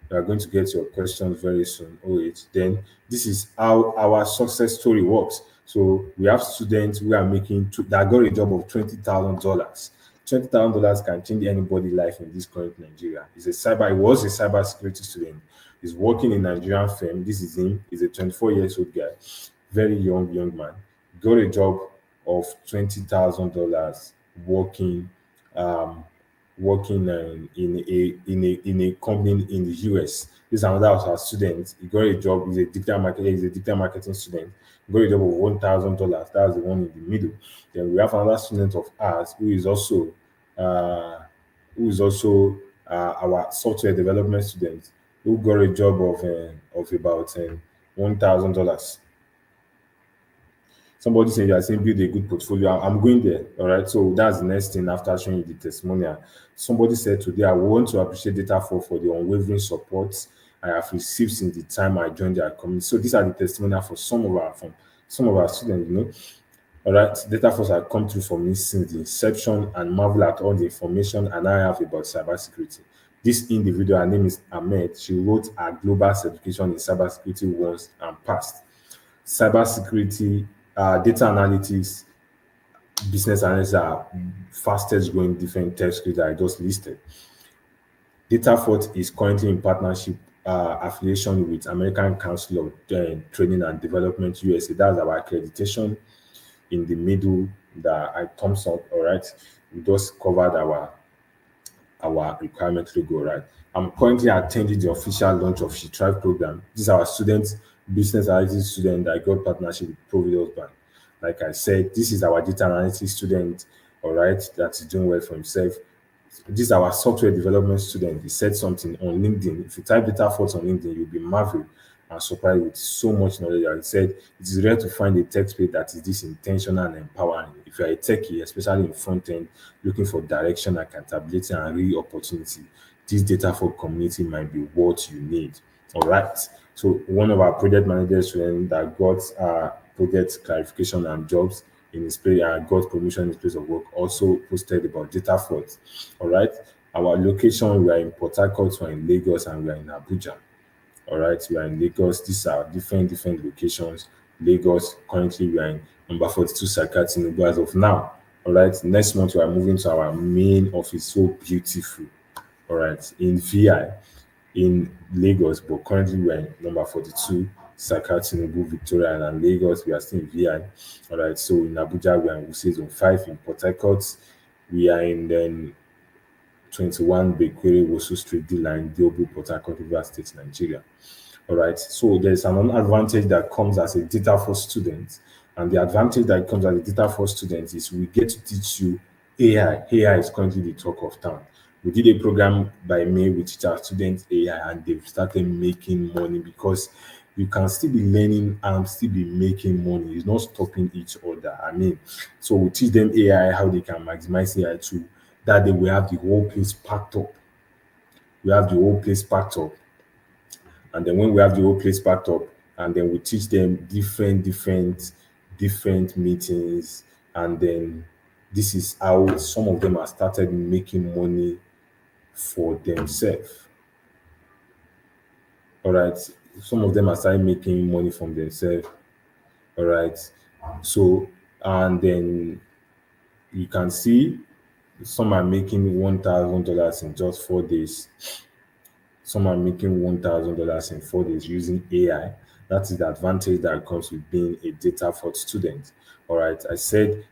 we are going to get your questions very soon OH. Then this is how our success story works. So we have students who are that got a job of $20,000. $20,000 can change anybody's life in this current Nigeria. He was a cyber security student. He's working in Nigerian firm. This is him. He's a 24 years old guy, very young man. Got a job of $20,000 working um, working in a company in the US. This is another of our students. He got a job. He's a digital marketing student. He got a job of $1,000. That's the one in the middle. Then we have another student of ours uh, who is also our software development student who got a job of about $1,000. Somebody said you are saying build a good portfolio. I'm going there. All right. So that's the next thing after showing you the testimonial. Somebody said today, I want to appreciate Data for the unwavering support I have received since the time I joined their community. So these are the testimonial for some of our students, All right. Data Force have come through for me since the inception and marvel at all the information and I have about cybersecurity. This individual, her name is Ahmed. She wrote a global certification in cybersecurity once and passed cybersecurity, data analytics, business analysts are fastest growing different tech skills that I just listed. DataFort is currently in partnership affiliation with American Council of Training and Development USA. That's our accreditation in the middle that I thumbs up. All right, we just covered our requirement logo, right? I'm currently attending the official launch of She Thrive program. This is our student, business analytics student that got partnership with Providence Bank. Like I said, this is our data analytics student, all right, that is doing well for himself. This is our software development student. He said something on LinkedIn. If you type data force on LinkedIn, you'll be marveled and surprised with so much knowledge. He said it is rare to find a tech space that is this intentional and empowering. If you're a techie, especially in front end, looking for direction, accountability, and real opportunity, this data for community might be what you need. All right. So one of our project managers that got project clarification and jobs in his place and got promotion in his place of work also posted about data fraud. All right. Our location, we are in Port Harcourt, we are in Lagos, and we are in Abuja. All right, we are in Lagos. These are different locations. Lagos, currently we are in number 42 Sakati Nubu as of now. All right. Next month we are moving to our main office. So beautiful. All right. In VI in Lagos, but currently we're in number 42, Saka, Tinubu, Victoria, and Lagos, we are still in VI. All right. So in Abuja, we are in Wuse Zone 5. In Port Harcourt, we are in then 21 Bekwere Wosu Street, D line, Diobu, Port Harcourt, River State, Nigeria. All right. So there's an advantage that comes as a data first student. And the advantage that comes as a data first student is we get to teach you AI. AI is currently the talk of town. We did a program by May, we teach our students AI and they've started making money because you can still be learning and still be making money. It's not stopping each other. I mean, so we teach them AI, how they can maximize AI too. That day we have the whole place packed up. We have the whole place packed up. And then when we have the whole place packed up, and then we teach them different meetings, and then this is how some of them have started making money for themselves. All right. Some of them are started making money from themselves. All right. So, and then you can see some are making $1,000 in just 4 days. Some are making $1,000 in 4 days using AI. That is the advantage that comes with being a data first student. All right. I said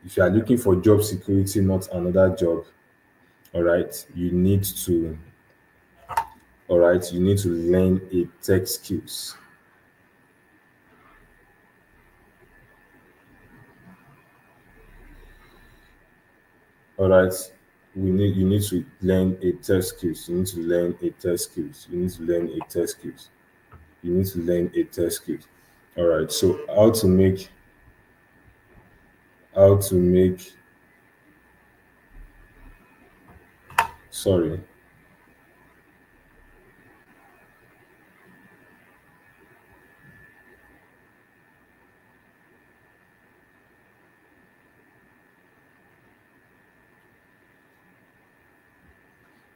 if you are looking for job security, not another job, all right, you need to learn a tech skills. All right. You need to learn a tech skills. You need to learn a tech skills. You need to learn a tech skills. You need to learn a tech skills. All right. So how to make sorry.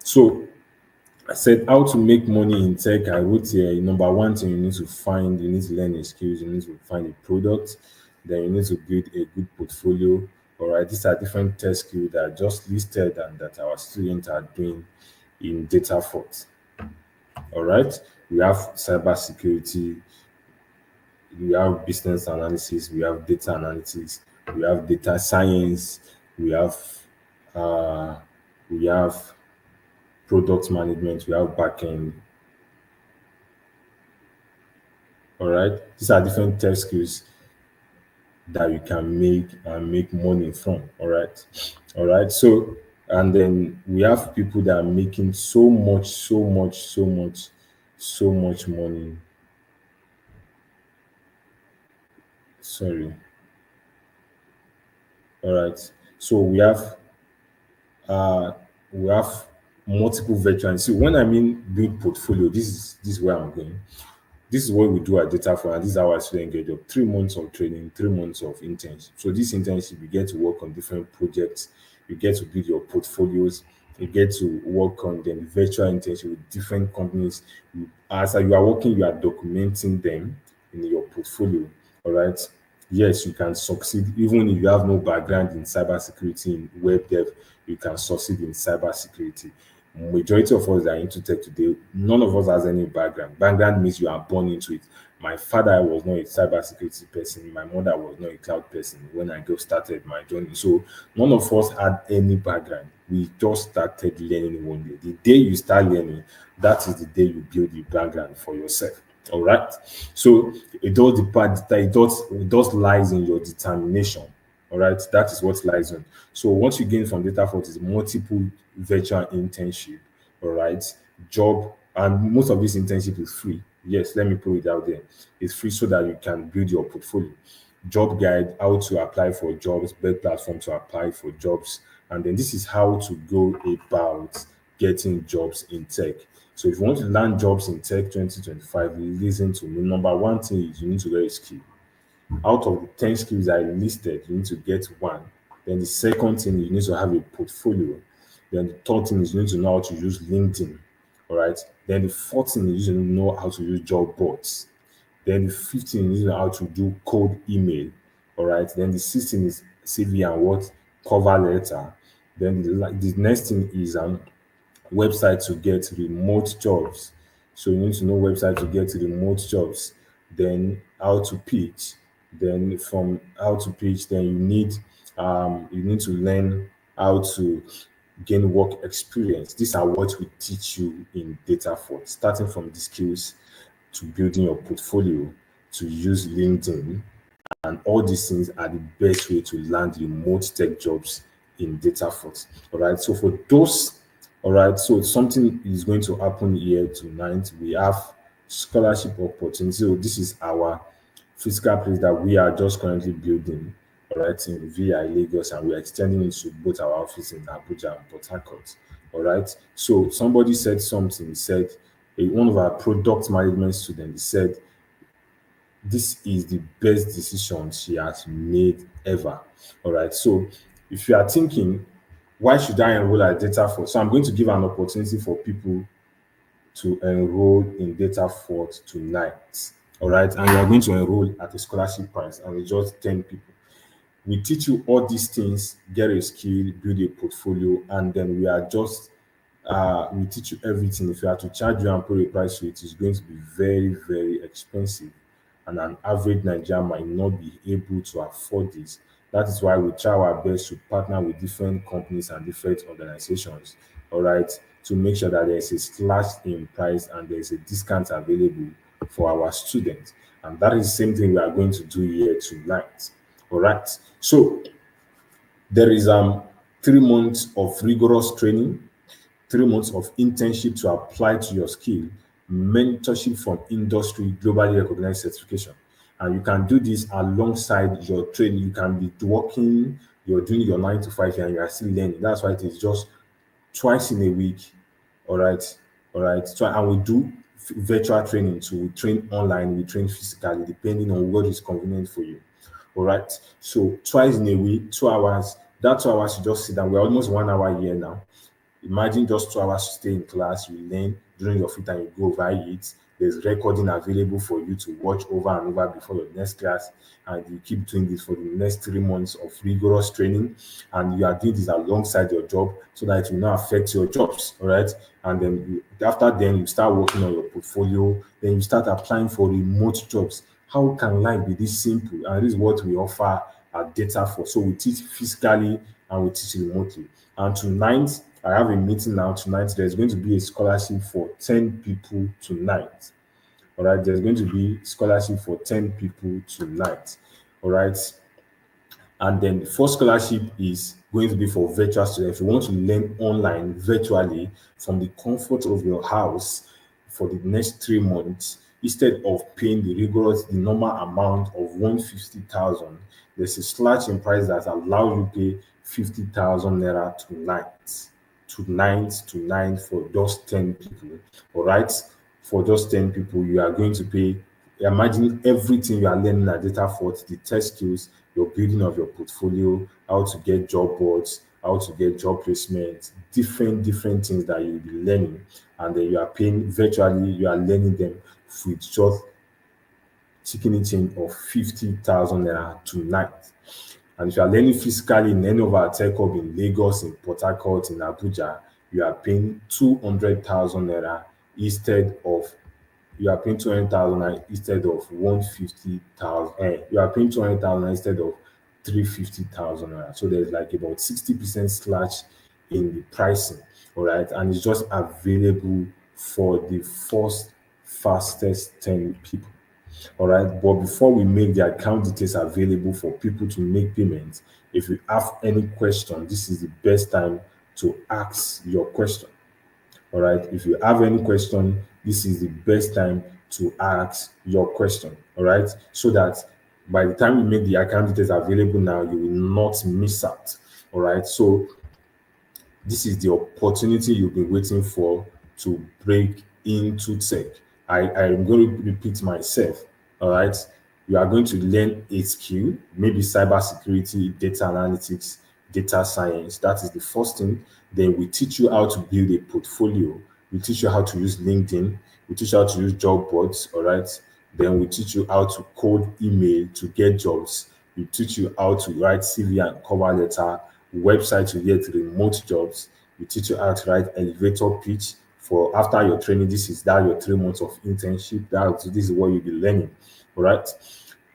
So I said how to make money in tech. I wrote here number one thing you need to learn a skills, you need to find a product, then you need to build a good portfolio. All right, these are different tech skills that are just listed and that our students are doing in data fort. All right, we have cyber security, we have business analysis, we have data analytics, we have data science, we have uh, we have product management, we have backend. All right, these are different tech skills that you can make money from. All right. So and then we have people that are making so much money. Sorry. All right. So uh we have multiple veterans. So when I mean build portfolio, this is where I'm going. This is what we do at Data for, and this is how our students get job. 3 months of training, 3 months of internship. So this internship, you get to work on different projects, you get to build your portfolios, you get to work on the virtual internship with different companies. As you are working, you are documenting them in your portfolio. All right. Yes, you can succeed even if you have no background in cybersecurity in web dev. You can succeed in cybersecurity. Majority of us that are into tech today, none of us has any background. Background means you are born into it. My father was not a cybersecurity person. My mother was not a cloud person when I got started my journey. So none of us had any background. We just started learning one day. The day you start learning, that is the day you build the background for yourself. All right. So it does it does lies in your determination. All right. That is what lies on. So what you gain from data fort is multiple virtual internship. All right. Job and most of this internship is free. Yes, let me put it out there. It's free so that you can build your portfolio. Job guide, how to apply for jobs, best platform to apply for jobs. And then this is how to go about getting jobs in tech. So if you want to land jobs in tech 2025, listen to me. Number one thing is you need to get a skill. Out of the 10 skills I listed, you need to get one. Then the second thing, you need to have a portfolio. Then the third thing is you need to know how to use LinkedIn. All right. Then the fourth thing is you need to know how to use job boards. Then the 15 is how to do cold email. All right. Then the 16 is CV and what cover letter. Then the next thing is website to get remote jobs. So you need to know website to get remote jobs. Then how to pitch. Then from how to pitch, then you need to learn how to gain work experience. These are what we teach you in data for starting from the skills to building your portfolio to use LinkedIn, and all these things are the best way to land remote tech jobs in data force. All right. So for those, all right. So something is going to happen here tonight. We have scholarship opportunity. So this is our physical place that we are just currently building, all right, in VI Lagos, and we're extending it to both our office in Abuja and Port Harcourt. All right. So somebody said something. He said, one of our product management students said this is the best decision she has made ever. All right. So if you are thinking, why should I enroll at Data Force? So I'm going to give an opportunity for people to enroll in Data Force tonight. All right. And you are going to enroll at a scholarship price, and it's just 10 people. We teach you all these things, get a skill, build a portfolio, and then we teach you everything. If you have to charge you and put a price to it, it's going to be very, very expensive. And an average Nigerian might not be able to afford this. That is why we try our best to partner with different companies and different organizations, all right, to make sure that there's a slash in price and there's a discount available for our students. And that is the same thing we are going to do here tonight. All right. So there is 3 months of rigorous training, 3 months of internship to apply to your skill, mentorship from industry, globally recognized certification. And you can do this alongside your training. You can be working, you're doing your 9 to 5 and you are still learning. That's why it is just twice in a week. All right. All right. So, and we do virtual training too. We train online, we train physically, depending on what is convenient for you. All right. So twice in a week, 2 hours. That 2 hours you just sit down. We're almost 1 hour here now. Imagine just 2 hours to stay in class, you learn during your free time, you go over it. There's recording available for you to watch over and over before your next class. And you keep doing this for the next 3 months of rigorous training. And you are doing this alongside your job so that it will not affect your jobs. All right. And then after then, you start working on your portfolio. Then you start applying for remote jobs. How can life be this simple? And this is what we offer at Data for. So we teach physically and we teach remotely. And tonight, I have a meeting now. Tonight, there's going to be a scholarship for 10 people tonight. All right, there's going to be scholarship for 10 people tonight. All right, and then the first scholarship is going to be for virtual students. If you want to learn online virtually from the comfort of your house for the next 3 months, instead of paying the normal amount of 150,000, there's a slash in price that allows you to pay 50,000 naira tonight for just 10 people. All right, for just 10 people, you are going to pay. Imagine everything you are learning at Data Fort, the test skills, your building of your portfolio, how to get job boards, how to get job placement, different things that you'll be learning. And then you are paying virtually, you are learning them with just chicken in of 50,000 naira tonight. And if you are learning physically in any of our tech hub in Lagos, in Port Harcourt, in Abuja, you are paying 200,000 naira instead of you are paying 200,000 instead of 150,000. You are paying 200,000 instead of 350,000 naira. So there's like about 60% slash in the pricing. All right, and it's just available for the first fastest 10 people. All right. But before we make the account details available for people to make payments, if you have any question, this is the best time to ask your question. All right. If you have any question, this is the best time to ask your question. All right. So that by the time we make the account details available now, you will not miss out. All right. So this is the opportunity you've been waiting for to break into tech. I'm going to repeat myself. All right. You are going to learn a skill, maybe cybersecurity, data analytics, data science. That is the first thing. Then we teach you how to build a portfolio. We teach you how to use LinkedIn. We teach you how to use job boards. All right. Then we teach you how to code email to get jobs. We teach you how to write CV and cover letter, website to get remote jobs. We teach you how to write elevator pitch for after your training. This is that your 3 months of internship. This is what you'll be learning, all right?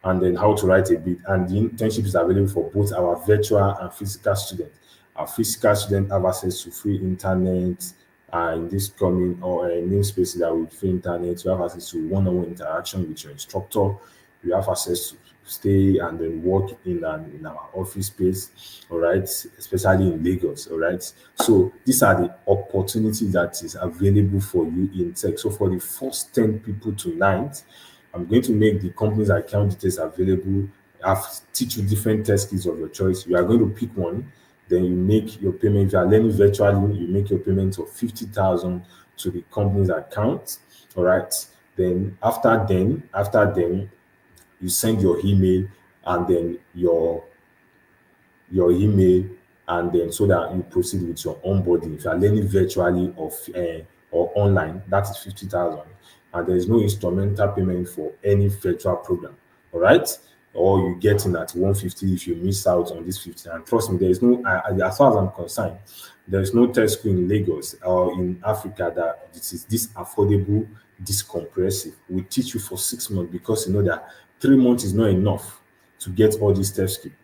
And then how to write a bit. And the internship is available for both our virtual and physical students. Our physical students have access to free internet in this coming or new spaces that with free internet. You have access to one-on-one interaction with your instructor. You have access to stay and then work in our office space, all right, especially in Lagos, all right. So these are the opportunities that is available for you in tech. So for the first 10 people tonight, I'm going to make the company's account details available. I've teach you different test skills of your choice. You are going to pick one, then you make your payment. If you are learning virtually, you make your payment of 50,000 to the company's account. All right. Then after then, you send your email and then your email, and then so that you proceed with your onboarding. If you are learning virtually or online, that is 50,000, and there is no instrumental payment for any virtual program. All right, or you get in at 150 if you miss out on this 50. And trust me, there is no, as far as I'm concerned, there is no test school in Lagos or in Africa that this is this affordable, this comprehensive. We teach you for 6 months because you know that 3 months is not enough to get all these test skills.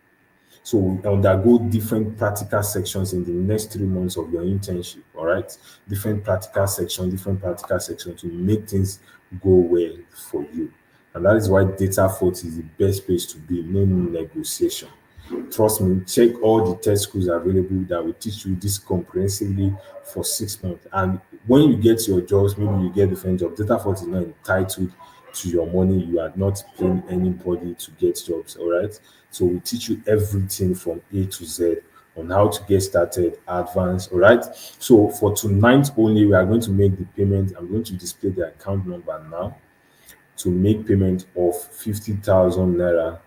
So we undergo different practical sections in the next 3 months of your internship. All right, different practical section to make things go well for you. And that is why data fort is the best place to be. No negotiation. Trust me, check all the test schools available that will teach you this comprehensively for 6 months. And when you get your jobs, maybe you get different jobs. Data fort is not entitled to your money. You are not paying anybody to get jobs. All right. So we teach you everything from A to Z on how to get started, advanced. All right. So for tonight only, we are going to make the payment. I'm going to display the account number now to make payment of 50,000 naira.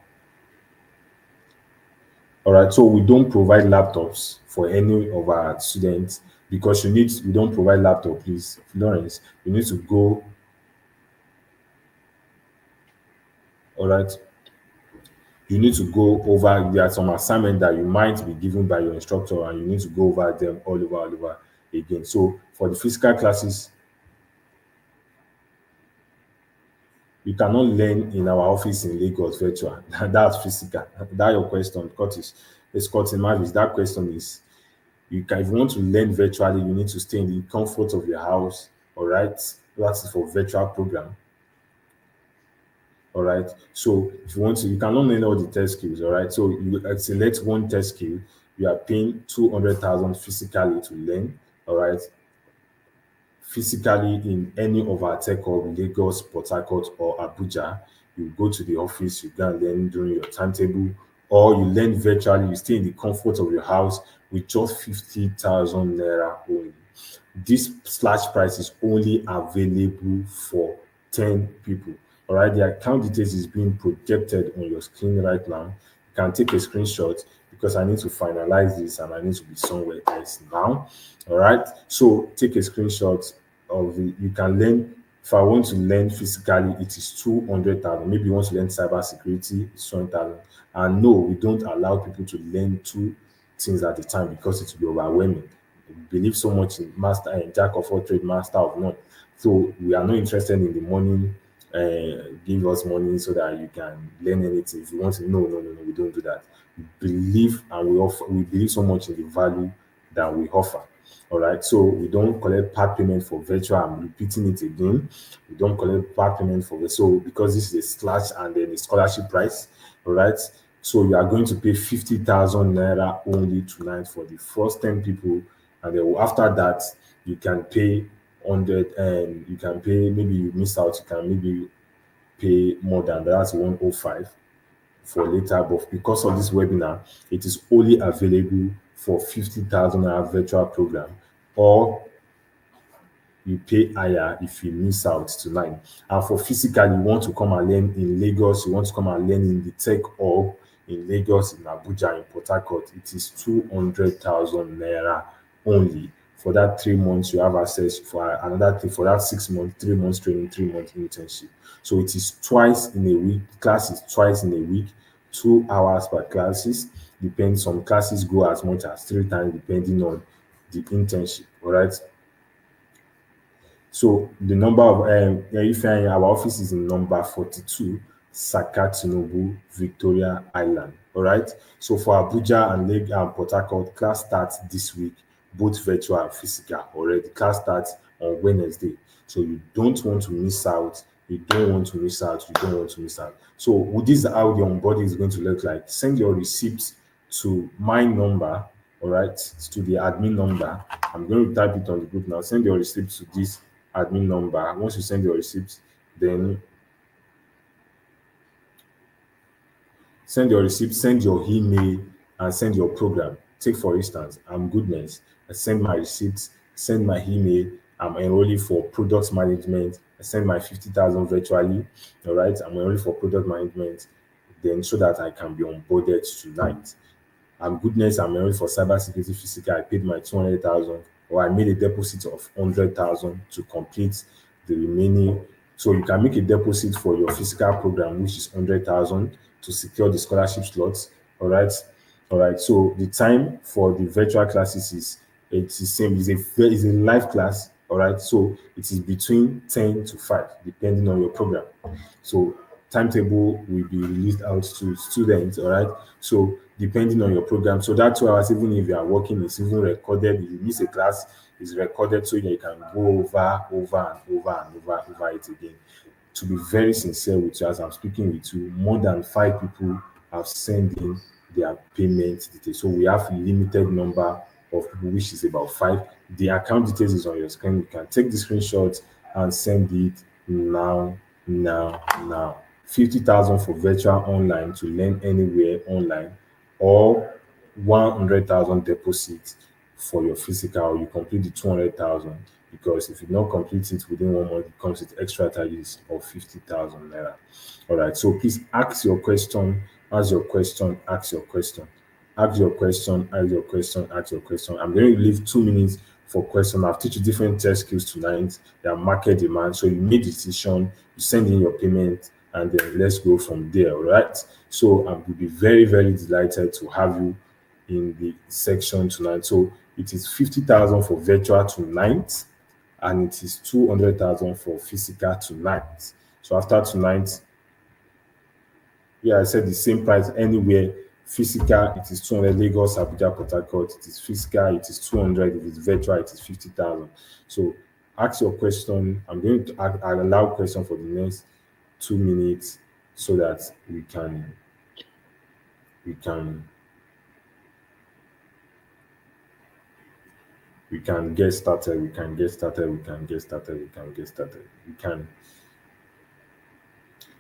All right, so we don't provide laptops for any of our students because we don't provide laptop, please. Florence, you need to go, all right. You need to go over, there are some assignments that you might be given by your instructor and you need to go over them all over again. So for the physical classes, you cannot learn in our office in Lagos virtual. That's physical. That your question, Curtis. It's Curtis Mavis. That question is if you want to learn virtually, you need to stay in the comfort of your house. All right. That's for virtual program. All right. So if you want to, you cannot learn all the test skills. All right. So you select one test skill. You are paying 200,000 physically to learn. All right. Physically in any of our tech hub, Lagos, Port Harcourt, or Abuja, you go to the office, you go and learn during your timetable, or you learn virtually, you stay in the comfort of your house with just 50,000 naira only. This slash price is only available for 10 people. All right, the account details is being projected on your screen right now. You can take a screenshot because I need to finalize this and I need to be somewhere else now. All right, so take a screenshot of the. You can learn. If I want to learn physically, it is 200,000. Maybe you want to learn cyber security, it's 200,000. And no, we don't allow people to learn two things at a time because it will be overwhelming. We believe so much in master and jack of all trade, master of none. So we are not interested in the money. Give us money so that you can learn anything. If you want to, no, we don't do that. We believe and we offer. We believe so much in the value that we offer. All right. So we don't collect part payment for virtual. I'm repeating it again. We don't collect part payment for so because this is a slash and then a scholarship price. All right. So you are going to pay 50,000 naira only tonight for the first 10 people, and then after that you can pay 100 and you can pay, maybe you miss out, you can maybe pay more than that. That's 105 for later. But because of this webinar, it is only available for 50,000 naira virtual program, or you pay higher if you miss out tonight. And for physical, you want to come and learn in Lagos, you want to come and learn in the tech hub in Lagos, in Abuja, in Port Harcourt, it is 200,000 naira only. For that 3 months, you have access for another thing. For that 6 months, 3 months training, 3 months internship. So it is twice in a week. Class is twice in a week, 2 hours per classes. Depends, some classes go as much as 3 times depending on the internship. All right. So the number of if our office is in number 42, Saka Tinubu, Victoria Island. All right. So for Abuja and Lake and Port Harcourt, class starts this week, both virtual and physical. Already, class starts on Wednesday. So you don't want to miss out. You don't want to miss out. You don't want to miss out. So this is how the onboarding is going to look like. Send your receipts to my number, all right, to the admin number. I'm going to type it on the group now. Send your receipts to this admin number. Once you send your receipts, then send your email, and send your program. Take for instance, I'm Goodness. I send my receipts, send my email. I'm enrolling for product management. I send my 50,000 virtually. All right, I'm enrolling for product management. Then so that I can be onboarded tonight. I'm Goodness, I'm enrolled for cybersecurity physical. I paid my 200,000, or I made a deposit of 100,000 to complete the remaining. So you can make a deposit for your physical program, which is 100,000 to secure the scholarship slots. All right. All right. So the time for the virtual classes is it's the same. It's a live class. All right. So it is between 10 to 5, depending on your program. So timetable will be released out to students, all right? So depending on your program, so that 2 hours, even if you are working, is even recorded. If you miss a class, it's recorded so that you can go over it again. To be very sincere with you, as I'm speaking with you, more than 5 people have sent in their payment details. So we have a limited number of people, which is about 5. The account details is on your screen. You can take the screenshot and send it now, now. 50,000 for virtual online to learn anywhere online, or 100,000 deposit for your physical. You complete the 200,000, because if you don't complete it within 1 month, it comes with extra charges of 50,000 naira. All right. So please ask your question, ask your question, ask your question, ask your question, ask your question, ask your question. I'm going to leave 2 minutes for question. I've teach you different test skills tonight. They are market demand. So you make the decision, you send in your payment, and then let's go from there. All right. So I will be very, very delighted to have you in the section tonight. So it is 50,000 for virtual tonight, and it is 200,000 for physical tonight. So after tonight, yeah, I said the same price anywhere. Physical, it is 200. Lagos, Abuja, Port Harcourt, it is physical, it is 200. If it's virtual, it is 50,000. So ask your question. I'm going to allow question for the next 2 minutes so that we can we can get started. We can get started. We can get started. We can get started. We can.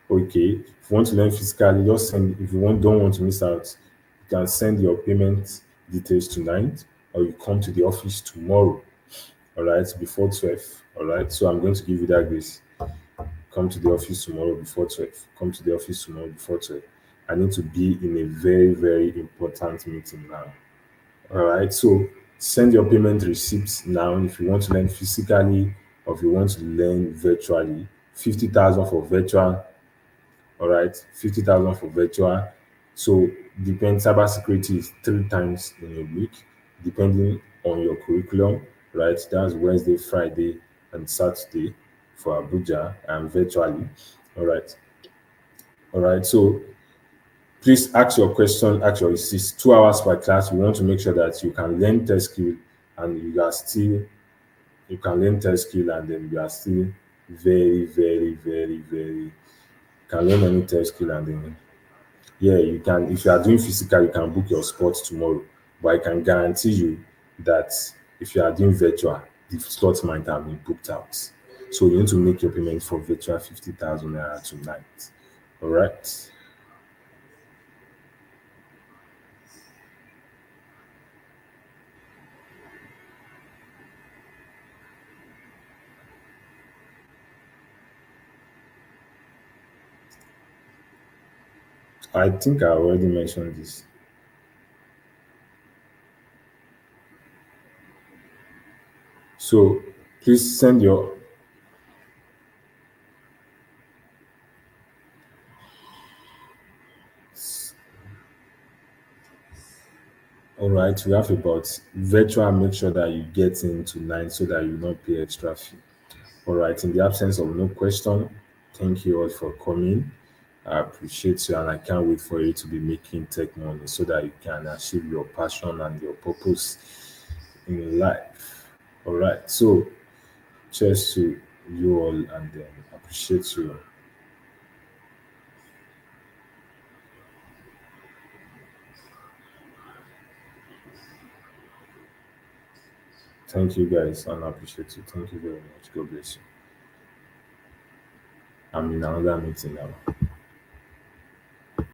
Okay. If you want to learn physically, just send. If you don't want to miss out, you can send your payment details tonight, or you come to the office tomorrow. All right, before 12. All right. So I'm going to give you that grace. Come to the office tomorrow before 12. Come to the office tomorrow before 12. I need to be in a very, very important meeting now. All right. So send your payment receipts now if you want to learn physically, or if you want to learn virtually. 50,000 for virtual. All right. 50,000 for virtual. So depends. Cybersecurity is 3 times in a week, depending on your curriculum. Right. That's Wednesday, Friday, and Saturday for Abuja and virtually. All right. All right. So please ask your question, ask your it's 2 hours per class. We want to make sure that you can learn test skill, and you can learn test skill, and then you are still very, very, very, very can learn any test skill, and then yeah, you can. If you are doing physical, you can book your spots tomorrow. But I can guarantee you that if you are doing virtual, the slots might have been booked out. So you need to make your payment for virtual 50,000 naira tonight. All right. I think I already mentioned this. So please send your right, we have about virtual. Make sure that you get in tonight so that you not pay extra fee. All right. In the absence of no question, thank you all for coming. I appreciate you and I can't wait for you to be making tech money so that you can achieve your passion and your purpose in life. All right. So, cheers to you all and then appreciate you. Thank you guys and I appreciate you. Thank you very much. God bless you. I'm in another meeting now.